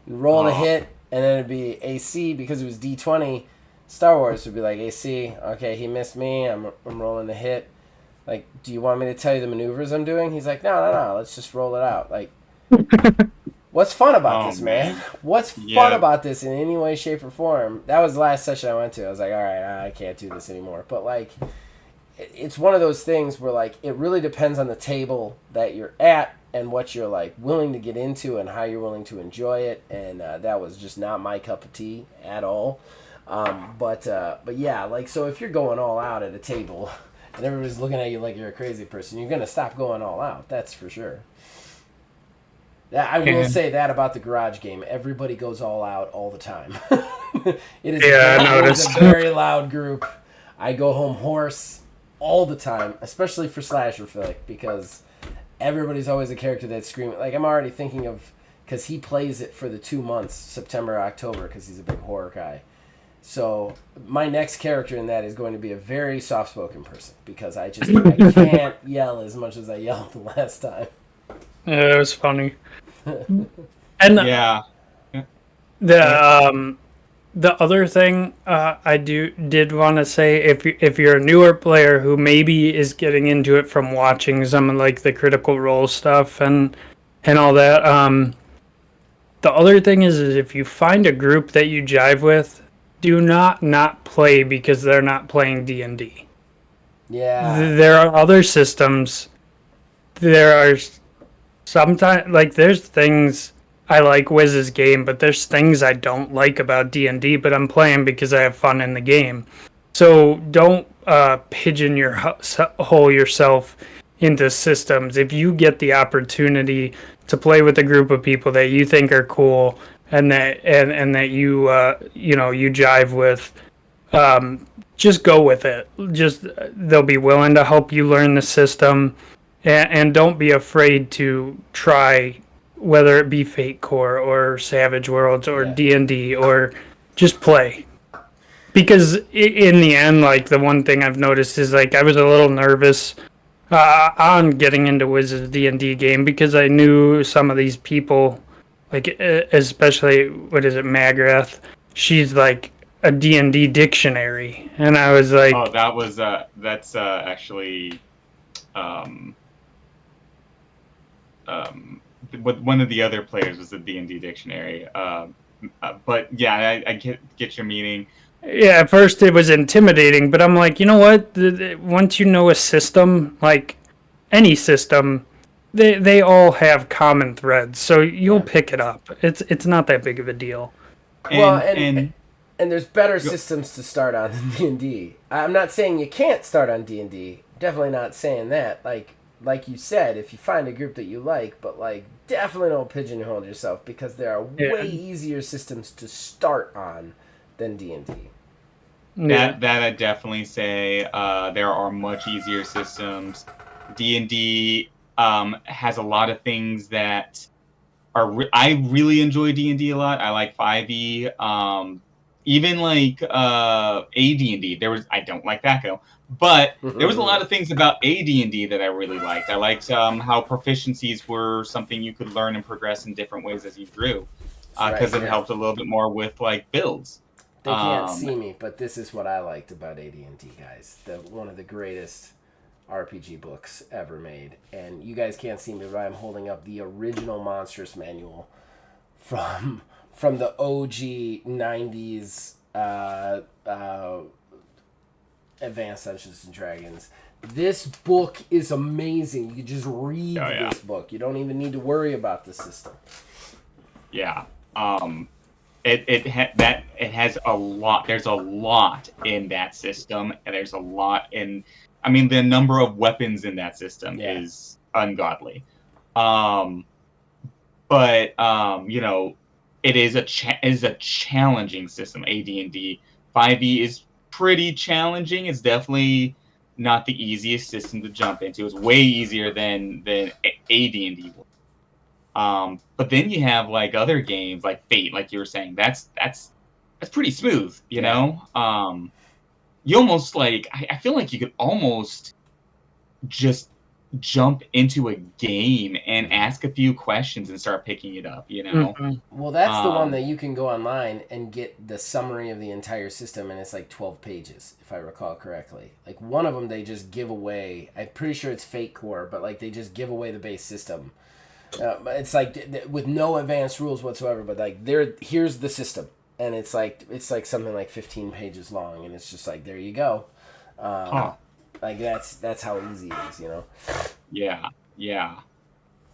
roll a hit, and then it'd be AC, because it was D20. Star Wars would be like, AC, okay, he missed me, I'm rolling a hit. Like, do you want me to tell you the maneuvers I'm doing? He's like, no, let's just roll it out. Like, what's fun about this, man? What's fun about this in any way, shape, or form? That was the last session I went to. I was like, all right, I can't do this anymore. But, like, it's one of those things where, like, it really depends on the table that you're at and what you're, like, willing to get into and how you're willing to enjoy it. And that was just not my cup of tea at all. But yeah, like, so if you're going all out at a table and everybody's looking at you like you're a crazy person, you're going to stop going all out. That's for sure. I will say that about the garage game. Everybody goes all out all the time. It is a very loud group. I go home hoarse. all the time, especially for slasher flick, because everybody's always a character that's screaming. Like, I'm already thinking of, because he plays it for the 2 months, September, October, because he's a big horror guy. So my next character in that is going to be a very soft-spoken person, because I can't yell as much as I yelled the last time. Yeah, it was funny. And Yeah. the other thing I did want to say, if you're a newer player who maybe is getting into it from watching some of like the Critical Role stuff and all that, the other thing is if you find a group that you jive with, do not play because they're not playing D&D. Yeah. There are other systems. There are sometimes like there's things I like Wiz's game, but there's things I don't like about D&D, but I'm playing because I have fun in the game. So don't pigeonhole yourself into systems. If you get the opportunity to play with a group of people that you think are cool and that you you jive with, just go with it. Just they'll be willing to help you learn the system, and don't be afraid to try, whether it be Fate Core or Savage Worlds or D&D, or just play. Because in the end, like, the one thing I've noticed is, like, I was a little nervous on getting into Wiz's D&D game because I knew some of these people, like, especially, what is it, Magrath? She's, like, a D&D dictionary. And I was like... Oh, that's actually... one of the other players was the D&D dictionary. But yeah, I get your meaning. Yeah, at first it was intimidating, but I'm like, you know what? Once you know a system, like any system, they all have common threads, so you'll pick it up. It's not that big of a deal. And there's better systems to start on than D&D. I'm not saying you can't start on D&D. Definitely not saying that. Like you said, if you find a group that you like, but like definitely don't pigeonhole yourself, because there are way easier systems to start on than D&D. That I definitely say there are much easier systems. D&D has a lot of things that are I really enjoy D&D a lot. I like 5e. Even like AD&D. I don't like that though. But there was a lot of things about AD&D that I really liked. I liked how proficiencies were something you could learn and progress in different ways as you grew, because it helped a little bit more with like builds. They can't see me, but this is what I liked about AD&D, guys. One of the greatest RPG books ever made. And you guys can't see me, but I'm holding up the original Monstrous Manual from the OG 90s Advanced Dungeons and Dragons. This book is amazing. You can just read this book. You don't even need to worry about the system. Yeah. It has a lot. There's a lot in that system, and there's a lot in. I mean, the number of weapons in that system is ungodly. But you know, it is a challenging system. AD&D 5e is pretty challenging. It's definitely not the easiest system to jump into. It's way easier than AD&D. But then you have like other games like Fate, like you were saying. That's pretty smooth, you know. You almost like I feel like you could almost just jump into a game and ask a few questions and start picking it up, you know. Well, that's the one that you can go online and get the summary of the entire system, and it's like 12 pages, if I recall correctly. Like, one of them they just give away. I'm pretty sure it's Fate Core, but like they just give away the base system. It's like with no advanced rules whatsoever, but like here's the system, and it's like something like 15 pages long, and it's just like, there you go. Like that's how easy it is, you know. Yeah.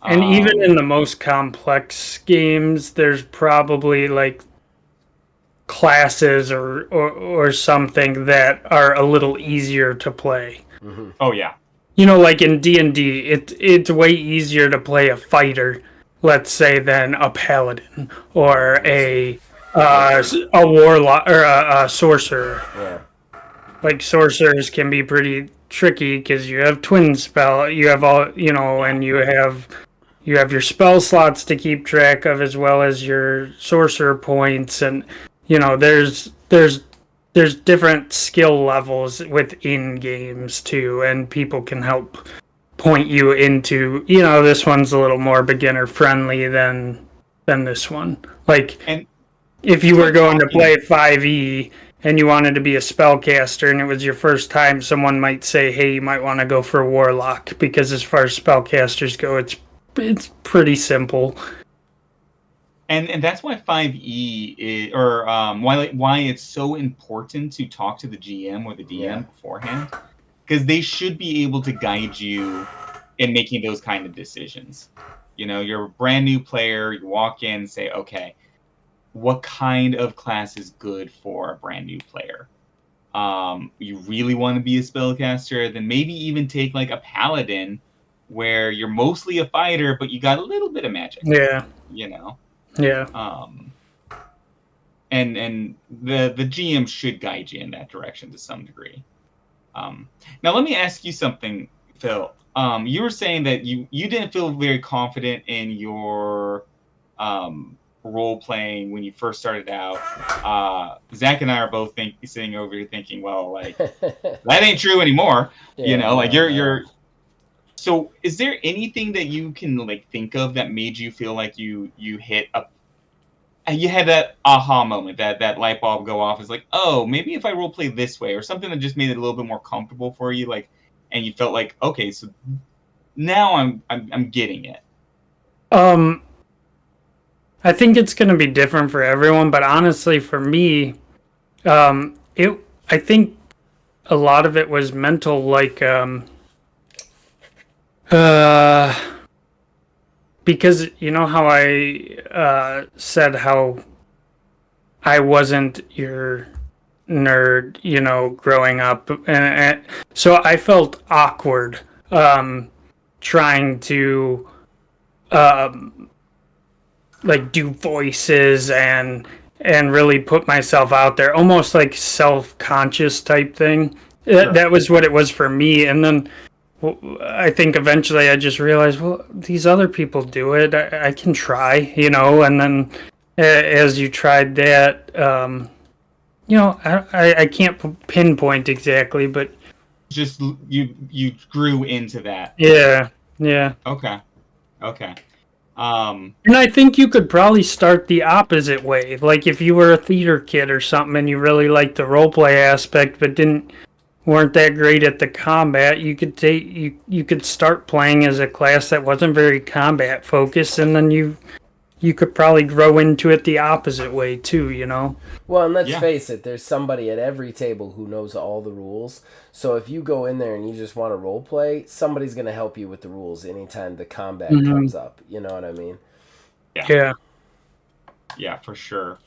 And even in the most complex games, there's probably like classes or something that are a little easier to play. Oh yeah. You know, like in D&D, it's way easier to play a fighter, let's say, than a paladin or a warlock or a sorcerer. Yeah. Like, sorcerers can be pretty tricky because you have twin spell, you have all, and you have your spell slots to keep track of as well as your sorcerer points, and there's different skill levels within games too, and people can help point you into, this one's a little more beginner friendly than this one. Like, And if you were going to play 5e and you wanted to be a spellcaster and it was your first time, someone might say, hey, you might want to go for a warlock, because as far as spellcasters go, it's pretty simple. And that's why 5e is, or why it's so important to talk to the GM or the DM beforehand, because they should be able to guide you in making those kind of decisions. You're a brand new player, you walk in and say, okay, what kind of class is good for a brand new player? You really want to be a spellcaster, then maybe even take like a paladin where you're mostly a fighter, but you got a little bit of magic. Yeah. Yeah. And the GM should guide you in that direction to some degree. Now let me ask you something, Phil. You were saying that you didn't feel very confident in your role playing when you first started out. Zach and I are both sitting over here thinking, well, like that ain't true anymore. You're. So, is there anything that you can like think of that made you feel like you had that aha moment, that light bulb go off? Is like, oh, maybe if I role play this way, or something that just made it a little bit more comfortable for you, like, and you felt like, okay, so now I'm getting it. I think it's going to be different for everyone, but honestly, for me, I think a lot of it was mental, like, because how I said how I wasn't your nerd, growing up, and so I felt awkward trying to like do voices and really put myself out there, almost like self-conscious type thing. Sure. That was what it was for me. And then I think eventually I just realized, well, these other people do it. I can try, and then as you tried that, I can't pinpoint exactly, but just you grew into that. Yeah. Okay. And I think you could probably start the opposite way. Like if you were a theater kid or something and you really liked the roleplay aspect but weren't that great at the combat, you could start playing as a class that wasn't very combat focused, and then you could probably grow into it the opposite way too, Well, and let's face it, there's somebody at every table who knows all the rules. So if you go in there and you just want to role play, somebody's going to help you with the rules anytime the combat comes up. You know what I mean? Yeah. Yeah, for sure.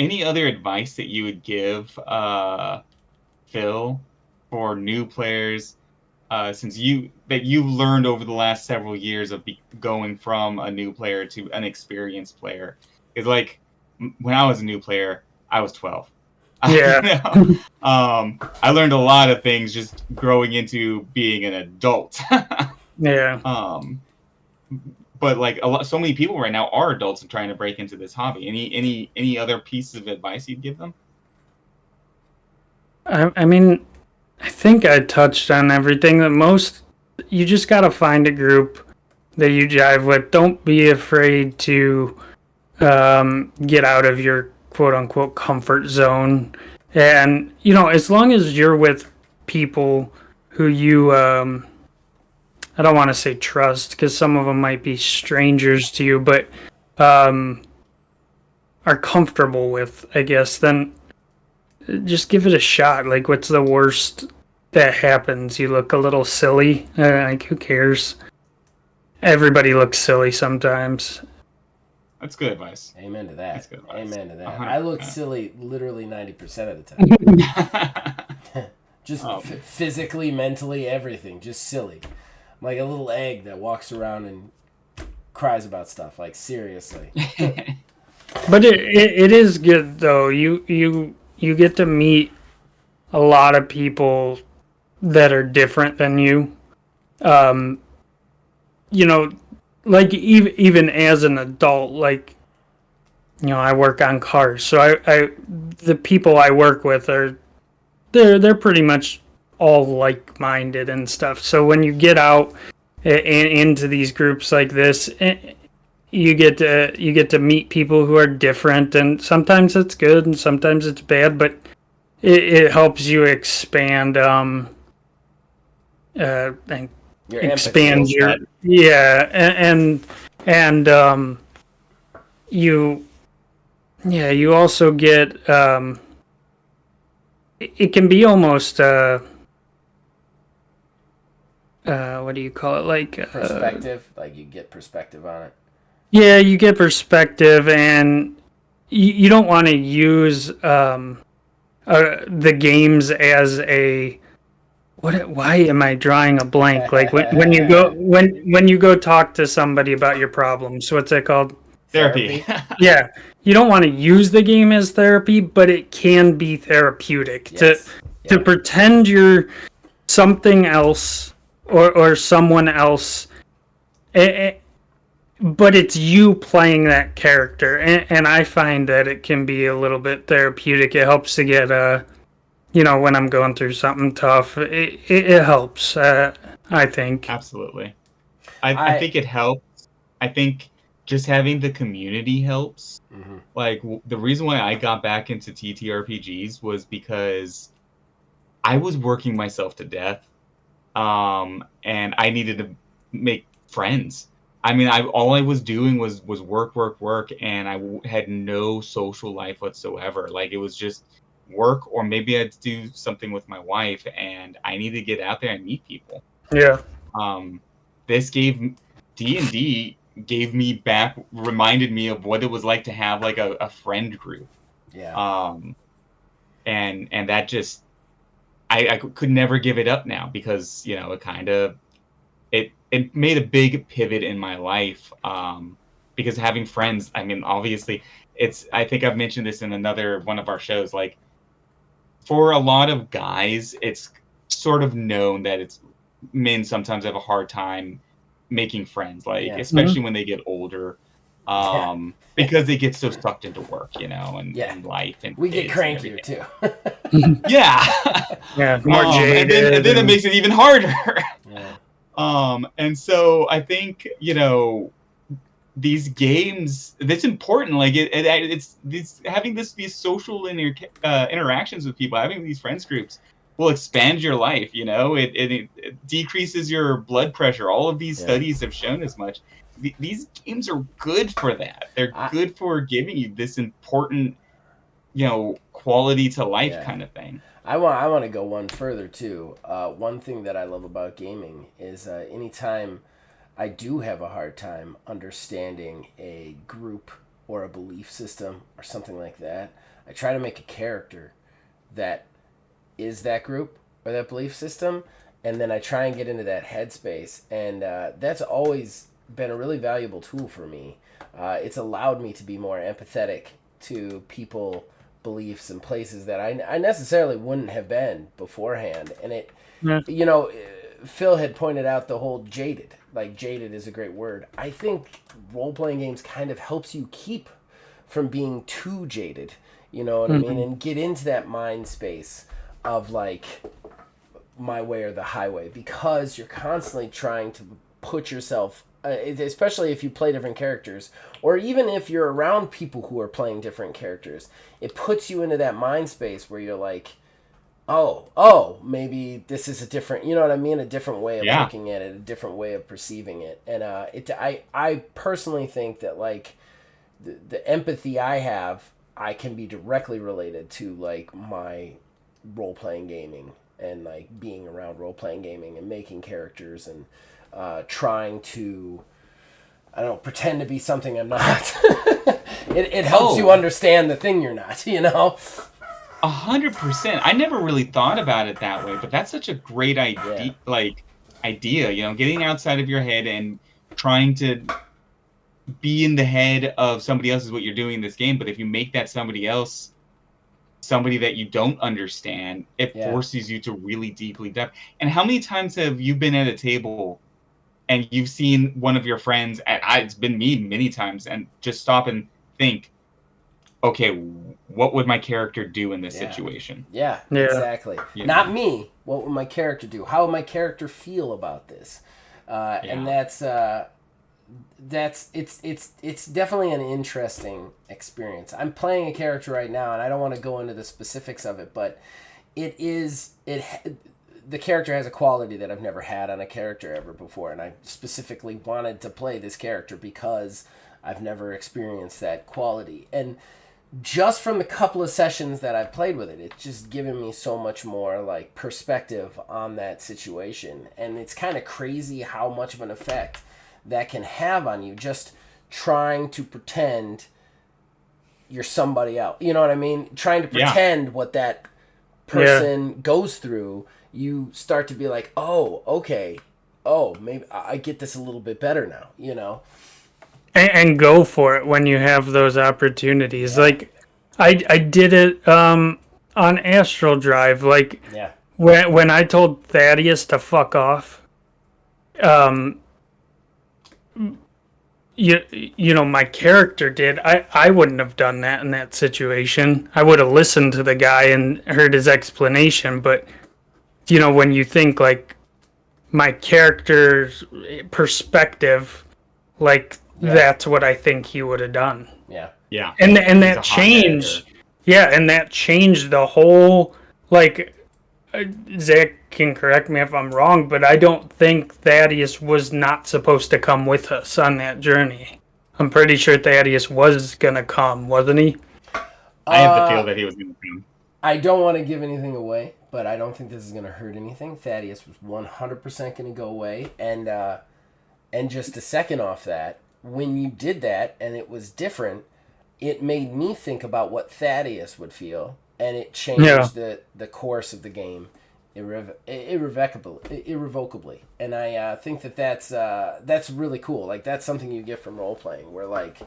Any other advice that you would give Phil for new players, since you've learned over the last several years of going from a new player to an experienced player? Because like when I was a new player, I was 12. Yeah. I learned a lot of things just growing into being an adult. Yeah. But like so many people right now are adults and trying to break into this hobby. Any other pieces of advice you'd give them? I mean, I think I touched on everything. You just got to find a group that you jive with. Don't be afraid to get out of your quote unquote comfort zone. And, as long as you're with people who you, I don't want to say trust, because some of them might be strangers to you, but are comfortable with, I guess, then just give it a shot. Like, what's the worst that happens? You look a little silly. Like, who cares? Everybody looks silly sometimes. That's good advice. Amen to that. That's good advice. Amen to that. 100%. I look silly literally 90% of the time. Just physically, mentally, everything. Just silly. I'm like a little egg that walks around and cries about stuff. Like, seriously. But it is good, though. You you get to meet a lot of people that are different than you. Um, you know, like even as an adult, like I work on cars, so I the people I work with are they're pretty much all like-minded and stuff. So when you get out into these groups like this, you get to meet people who are different, and sometimes it's good and sometimes it's bad, but it helps you expand and Your empathy. expand your yeah and you you also get it can be almost what do you call it, like Perspective. Like you get perspective on it. yeah, you get perspective, and you don't want to use the games as a why am I drawing a blank? Like when you go talk to somebody about your problems, what's it called? Therapy. Yeah, you don't want to use the game as therapy, but it can be therapeutic Yes. to pretend you're something else or someone else, but it's you playing that character, and I find that it can be a little bit therapeutic. It helps to get when I'm going through something tough, it helps. I think. Absolutely. I think it helps. I think just having the community helps. Mhm. Like the reason why I got back into TTRPGs was because I was working myself to death, and I needed to make friends. I mean, all I was doing was work, work, work, and had no social life whatsoever. Like it was just work, or maybe I'd do something with my wife, and I need to get out there and meet people. Yeah. Um, this gave D&D gave me back, reminded me of what it was like to have like a friend group. Yeah. And that just I could never give it up now, because it kind of it made a big pivot in my life, because having friends, I mean, obviously I think I've mentioned this in another one of our shows, like for a lot of guys it's sort of known that men sometimes have a hard time making friends, like Yeah. especially when they get older, Yeah. because they get so sucked into work, Yeah. and life, and We get kids and crankier everything. too. Yeah. Yeah, more jaded. And then it makes it even harder. Yeah. And so I think, these games, that's important. Like it's these having these social interactions with people, having these friends groups will expand your life. It decreases your blood pressure. All of these Yeah. studies have shown as much. These games are good for that. They're good for giving you this important, quality to life Yeah. kind of thing. I want to go one further too. One thing that I love about gaming is anytime I do have a hard time understanding a group or a belief system or something like that, I try to make a character that is that group or that belief system, and then I try and get into that headspace, and that's always been a really valuable tool for me. It's allowed me to be more empathetic to people, beliefs, and places that I necessarily wouldn't have been beforehand. And it, Yeah. Phil had pointed out the whole jaded. Like jaded is a great word. I think role playing games kind of helps you keep from being too jaded. You know what I mean? And get into that mind space of like my way or the highway, because you're constantly trying to put yourself, especially if you play different characters, or even if you're around people who are playing different characters, it puts you into that mind space where you're like, oh, maybe this is a different, you know what I mean? A different way of looking at it, a different way of perceiving it. And I personally think that like the empathy I have, I can be directly related to like my role playing gaming, and like being around role playing gaming and making characters and trying to, I don't know, pretend to be something I'm not. it helps you understand the thing you're not, 100%. I never really thought about it that way, but that's such a great idea. Getting outside of your head and trying to be in the head of somebody else is what you're doing in this game. But if you make that somebody else, somebody that you don't understand, it Yeah. forces you to really deeply dive. And how many times have you been at a table and you've seen one of your friends, and it's been me many times, and just stop and think, okay, what would my character do in this Yeah. situation? Yeah, Yeah. exactly. Yeah. Not me. What would my character do? How would my character feel about this? And it's definitely an interesting experience. I'm playing a character right now, and I don't want to go into the specifics of it, but the character has a quality that I've never had on a character ever before, and I specifically wanted to play this character because I've never experienced that quality. And just from the couple of sessions that I've played with it, it's just given me so much more like perspective on that situation. And it's kind of crazy how much of an effect that can have on you just trying to pretend you're somebody else. You know what I mean? Trying to pretend what that person goes through. You start to be like, oh, okay. Oh, maybe I get this a little bit better now, you know? And go for it when you have those opportunities. Like I did it on Astral Drive. Like when I told Thaddeus to fuck off, you know, my character did. I wouldn't have done that in that situation. I would have listened to the guy and heard his explanation. But you know, when you think like my character's perspective, like that's what I think he would have done. Yeah. And that changed. Yeah, and that changed the whole, like, Zach can correct me if I'm wrong, but I don't think Thaddeus was not supposed to come with us on that journey. I'm pretty sure Thaddeus was gonna come, wasn't he? I had the feel that he was gonna come. I don't want to give anything away, but I don't think this is going to hurt anything. Thaddeus was 100% going to go away, and just a second off that, when you did that and it was different, it made me think about what Thaddeus would feel, and it changed the course of the game irrevocably. And I think that's really cool. Like, that's something you get from role playing, where like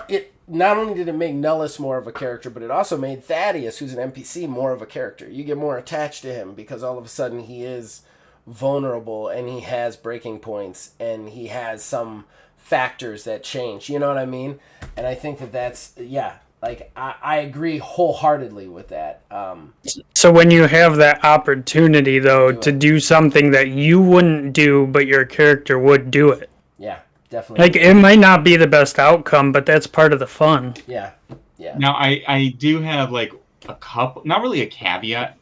it not only did it make Nellis more of a character, but it also made Thaddeus, who's an NPC, more of a character. You get more attached to him because all of a sudden he is vulnerable and he has breaking points and he has some factors that change. You know what I mean? And I think that's like I agree wholeheartedly with that. So when you have that opportunity though to do something that you wouldn't do, but your character would do it. Yeah. Definitely. Like, it might not be the best outcome, but that's part of the fun. Yeah. Now, I do have, like, a couple, not really a caveat.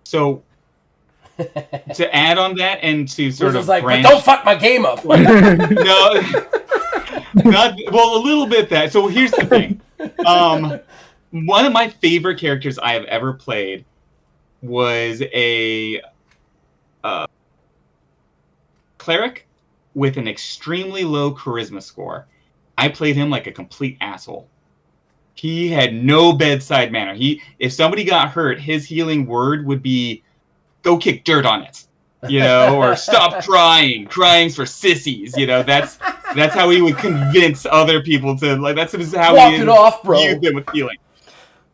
So, to add on that and to sort of like, branch... but don't fuck my game up. No, well, a little bit that. So, here's the thing. One of my favorite characters I have ever played was a cleric with an extremely low charisma score. I played him like a complete asshole. He had no bedside manner. If somebody got hurt, his healing word would be, "Go kick dirt on it," you know, or "Stop crying. Crying's for sissies." You know, that's how he would convince other people to, like. That's how walk he it off, bro. Used them with healing.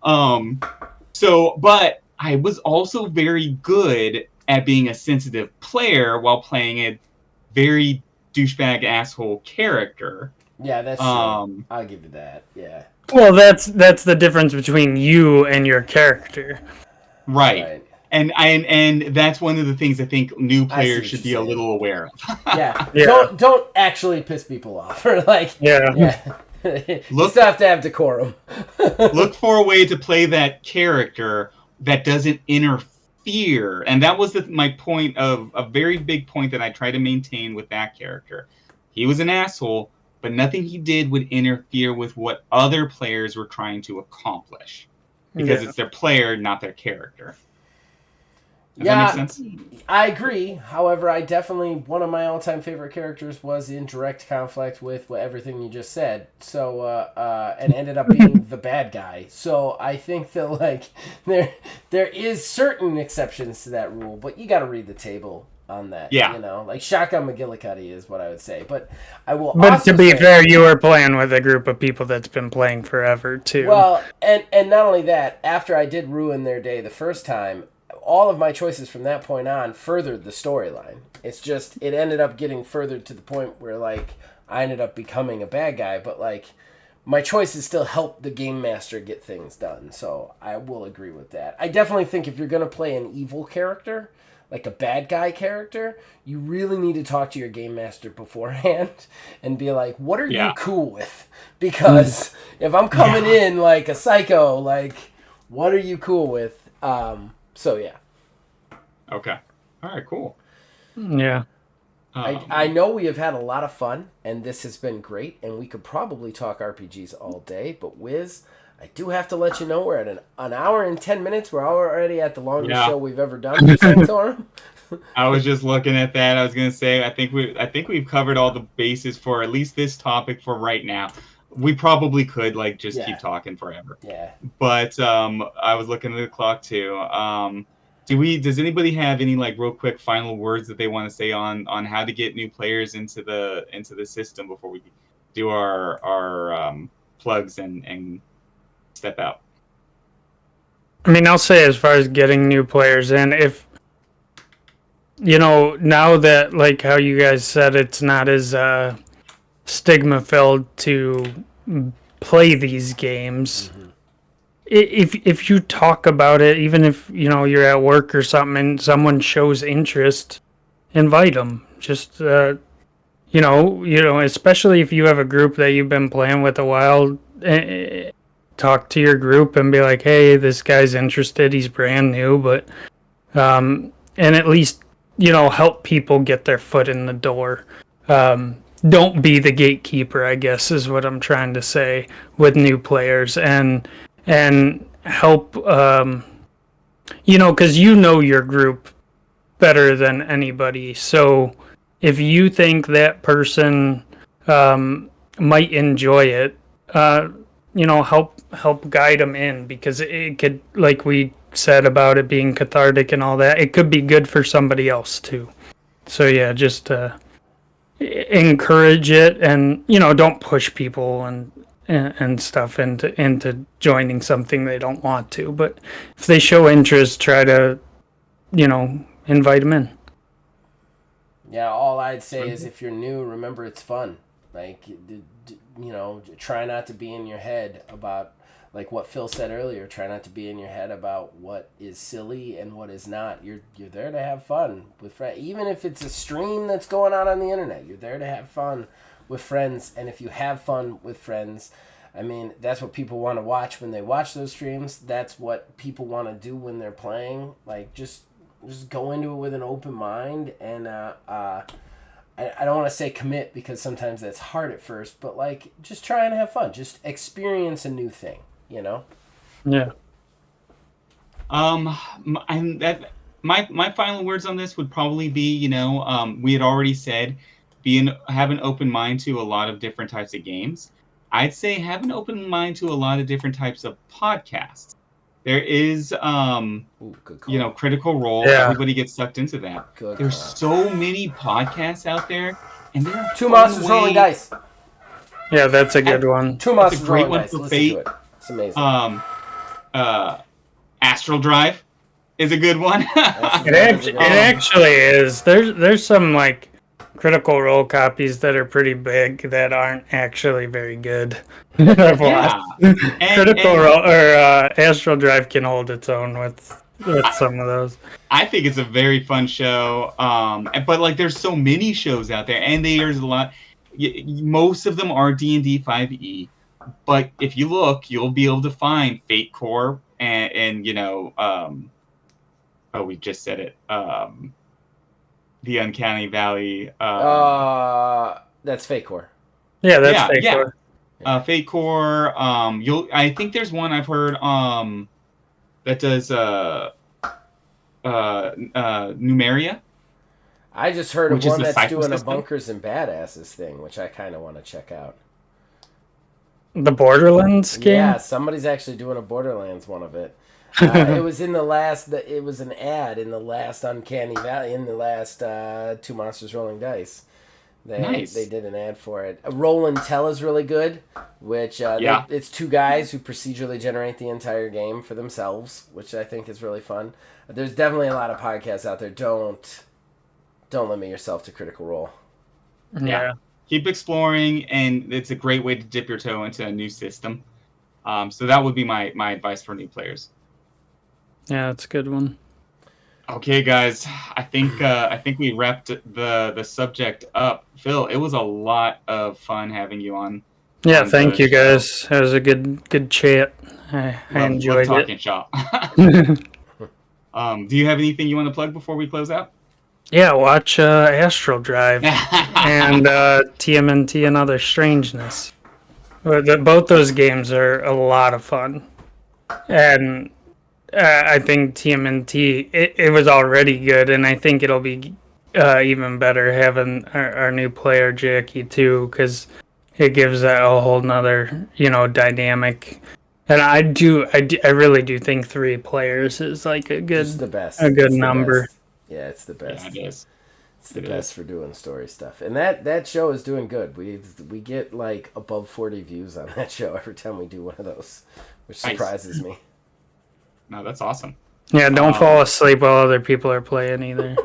But I was also very good at being a sensitive player while playing a very douchebag asshole character. Yeah, that's true. I'll give you that. Yeah. Well, that's the difference between you and your character. Right. And that's one of the things I think new players should be a little aware of. Yeah. Don't actually piss people off. Or like you still have to have decorum. Look for a way to play that character that doesn't interfere. And that was my point of a very big point that I try to maintain with that character. He was an asshole, but nothing he did would interfere with what other players were trying to accomplish. Because it's their player, not their character. Does that make sense? I agree. However, one of my all-time favorite characters was in direct conflict with everything you just said. So, and ended up being the bad guy. So I think that like there is certain exceptions to that rule, but you got to read the table. on that. Yeah. You know, like Shotgun McGillicuddy is what I would say. But I will But also to be say, fair, you were playing with a group of people that's been playing forever too. well, and not only that, after I did ruin their day the first time, all of my choices from that point on furthered the storyline. It's just it ended up getting furthered to the point where like I ended up becoming a bad guy, but like my choices still help the game master get things done. So I will agree with that. I definitely think if you're going to play an evil character, like a bad guy character, you really need to talk to your game master beforehand and be like, what are you cool with? Because if I'm coming in like a psycho, like, what are you cool with? So yeah. Okay. All right. Cool. Yeah. I know we have had a lot of fun, and this has been great, and we could probably talk RPGs all day, but Wiz, I do have to let you know we're at an hour and 10 minutes. We're already at the longest show we've ever done for Sanctorum. I was just looking at that. I was gonna say I think we've covered all the bases for at least this topic for right now. We probably could like just keep talking forever. Yeah. But I was looking at the clock too. Does anybody have any like real quick final words that they want to say on how to get new players into the system before we do our plugs and step out? I mean, I'll say as far as getting new players in, if you know, now that like how you guys said, it's not as stigma filled to play these games. Mm-hmm. If you talk about it, even if you know you're at work or something, and someone shows interest, invite them. Just you know, especially if you have a group that you've been playing with a while, talk to your group and be like, hey, this guy's interested. He's brand new, but and at least you know help people get their foot in the door. Don't be the gatekeeper, I guess, is what I'm trying to say with new players, and help you know, because you know your group better than anybody. So if you think that person might enjoy it, you know, help guide them in, because it could, like we said about it being cathartic and all that, it could be good for somebody else too. So yeah, just encourage it, and you know, don't push people and stuff into joining something they don't want to. But if they show interest, try to, you know, invite them in. Yeah, all I'd say is if you're new, remember it's fun. Like, you know, try not to be in your head about, like what Phil said earlier, try not to be in your head about what is silly and what is not. You're there to have fun with friends. Even if it's a stream that's going on the internet, you're there to have fun with friends. And if you have fun with friends, I mean, that's what people want to watch when they watch those streams. That's what people want to do when they're playing. Like, just go into it with an open mind, and I don't want to say commit, because sometimes that's hard at first, but like just try and have fun. Just experience a new thing, you know? Yeah. And that my final words on this would probably be, you know, we had already said have an open mind to a lot of different types of games. I'd say have an open mind to a lot of different types of podcasts. There is, you know, Critical Role. Yeah. Everybody gets sucked into that. There's so many podcasts out there, and there are Two Monsters Rolling Dice. Yeah, that's a good one. Two Monsters That's a great Rolling one Dice. for Listen Fate. to it. It's amazing. Astral Drive is a good one. It actually is. There's some like Critical Role copies that are pretty big that aren't actually very good. I've watched. Critical Role or Astral Drive can hold its own with some of those. I think it's a very fun show. But like, there's so many shows out there, and there's a lot. Most of them are D&D 5e, but if you look, you'll be able to find Fate Core and you know, we just said it. The Uncanny Valley. That's Fate Core. Yeah, that's Fate Core. Fate Core. I think there's one I've heard that does Numeria. I just heard of one that's doing system. a Bunkers and Badasses thing, which I kind of want to check out. The Borderlands game? Yeah, somebody's actually doing a Borderlands one of it. It was in the last. It was an ad in the last Uncanny Valley. In the last Two Monsters Rolling Dice, they did an ad for it. Roll and Tell is really good, which it's two guys who procedurally generate the entire game for themselves, which I think is really fun. There's definitely a lot of podcasts out there. Don't limit yourself to Critical Role. Yeah. Keep exploring, and it's a great way to dip your toe into a new system. So that would be my advice for new players. Yeah, that's a good one. Okay, guys, I think we wrapped the subject up. Phil, it was a lot of fun having you on. Yeah, thank you guys. It was a good chat. I enjoyed love talking it. shop. Do you have anything you want to plug before we close out? Yeah, watch Astral Drive and TMNT and Other Strangeness. Both those games are a lot of fun, and I think TMNT it was already good, and I think it'll be even better having our new player Jackie too, because it gives that a whole nother dynamic. And I really do think 3 players is like a good It's the best. a good number. Best. Yeah, it's the best. Yeah, it is. It's the best for doing story stuff, and that show is doing good. We get like above 40 views on that show every time we do one of those, which surprises me. No, that's awesome. Yeah, don't fall asleep while other people are playing either.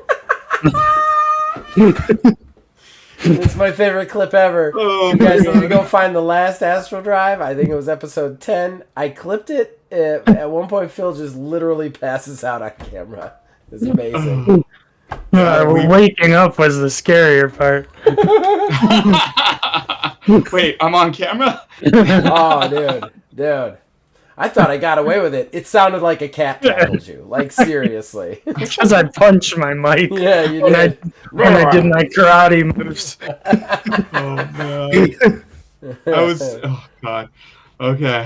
It's my favorite clip ever. You guys need to go find the last Astral Drive. I think it was episode 10. I clipped it. At one point, Phil just literally passes out on camera. It's amazing. Waking up was the scarier part. Wait, I'm on camera? Oh, dude. I thought I got away with it. It sounded like a cat tackled you. Like, seriously. Because I punched my mic. Yeah, you did. When I did my karate moves. Oh God. Okay.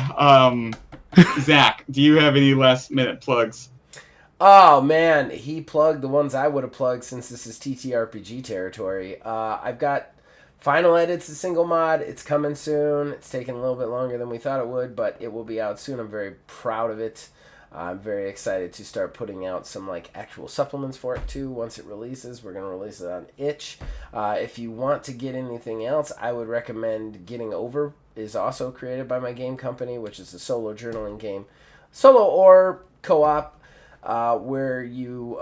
Zach, do you have any last minute plugs? Oh, man. He plugged the ones I would have plugged since this is TTRPG territory. I've got final edits to single mod. It's coming soon. It's taking a little bit longer than we thought it would, but it will be out soon. I'm very proud of it. I'm very excited to start putting out some like actual supplements for it too. Once it releases, we're going to release it on itch. If you want to get anything else, I would recommend Getting Over. Is also created by my game company, which is a solo journaling game, solo or co-op, where you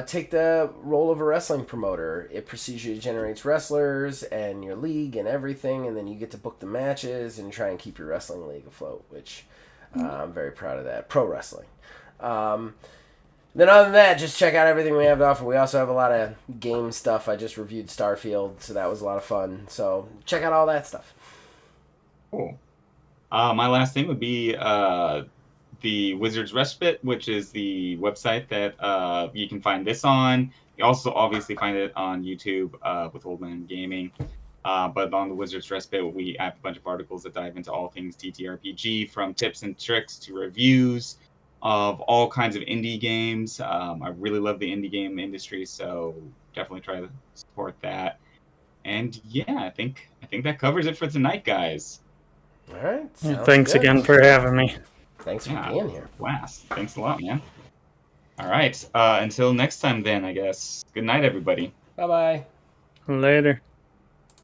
take the role of a wrestling promoter. It procedurally generates wrestlers and your league and everything, and then you get to book the matches and try and keep your wrestling league afloat, which I'm very proud of that. Pro wrestling. Then other than that, just check out everything we have to offer. We also have a lot of game stuff. I just reviewed Starfield, so that was a lot of fun. So check out all that stuff. Cool. My last thing would be the Wizard's Respite, which is the website that you can find this on. You also obviously find it on YouTube with Old Man Gaming. But on the Wizard's Respite, we have a bunch of articles that dive into all things TTRPG, from tips and tricks to reviews of all kinds of indie games. I really love the indie game industry, so definitely try to support that. And yeah, I think that covers it for tonight, guys. All right. Thanks again for having me. Thanks for being here. Blast. Thanks a lot, man. All right. Until next time, then, I guess. Good night, everybody. Bye-bye. Later.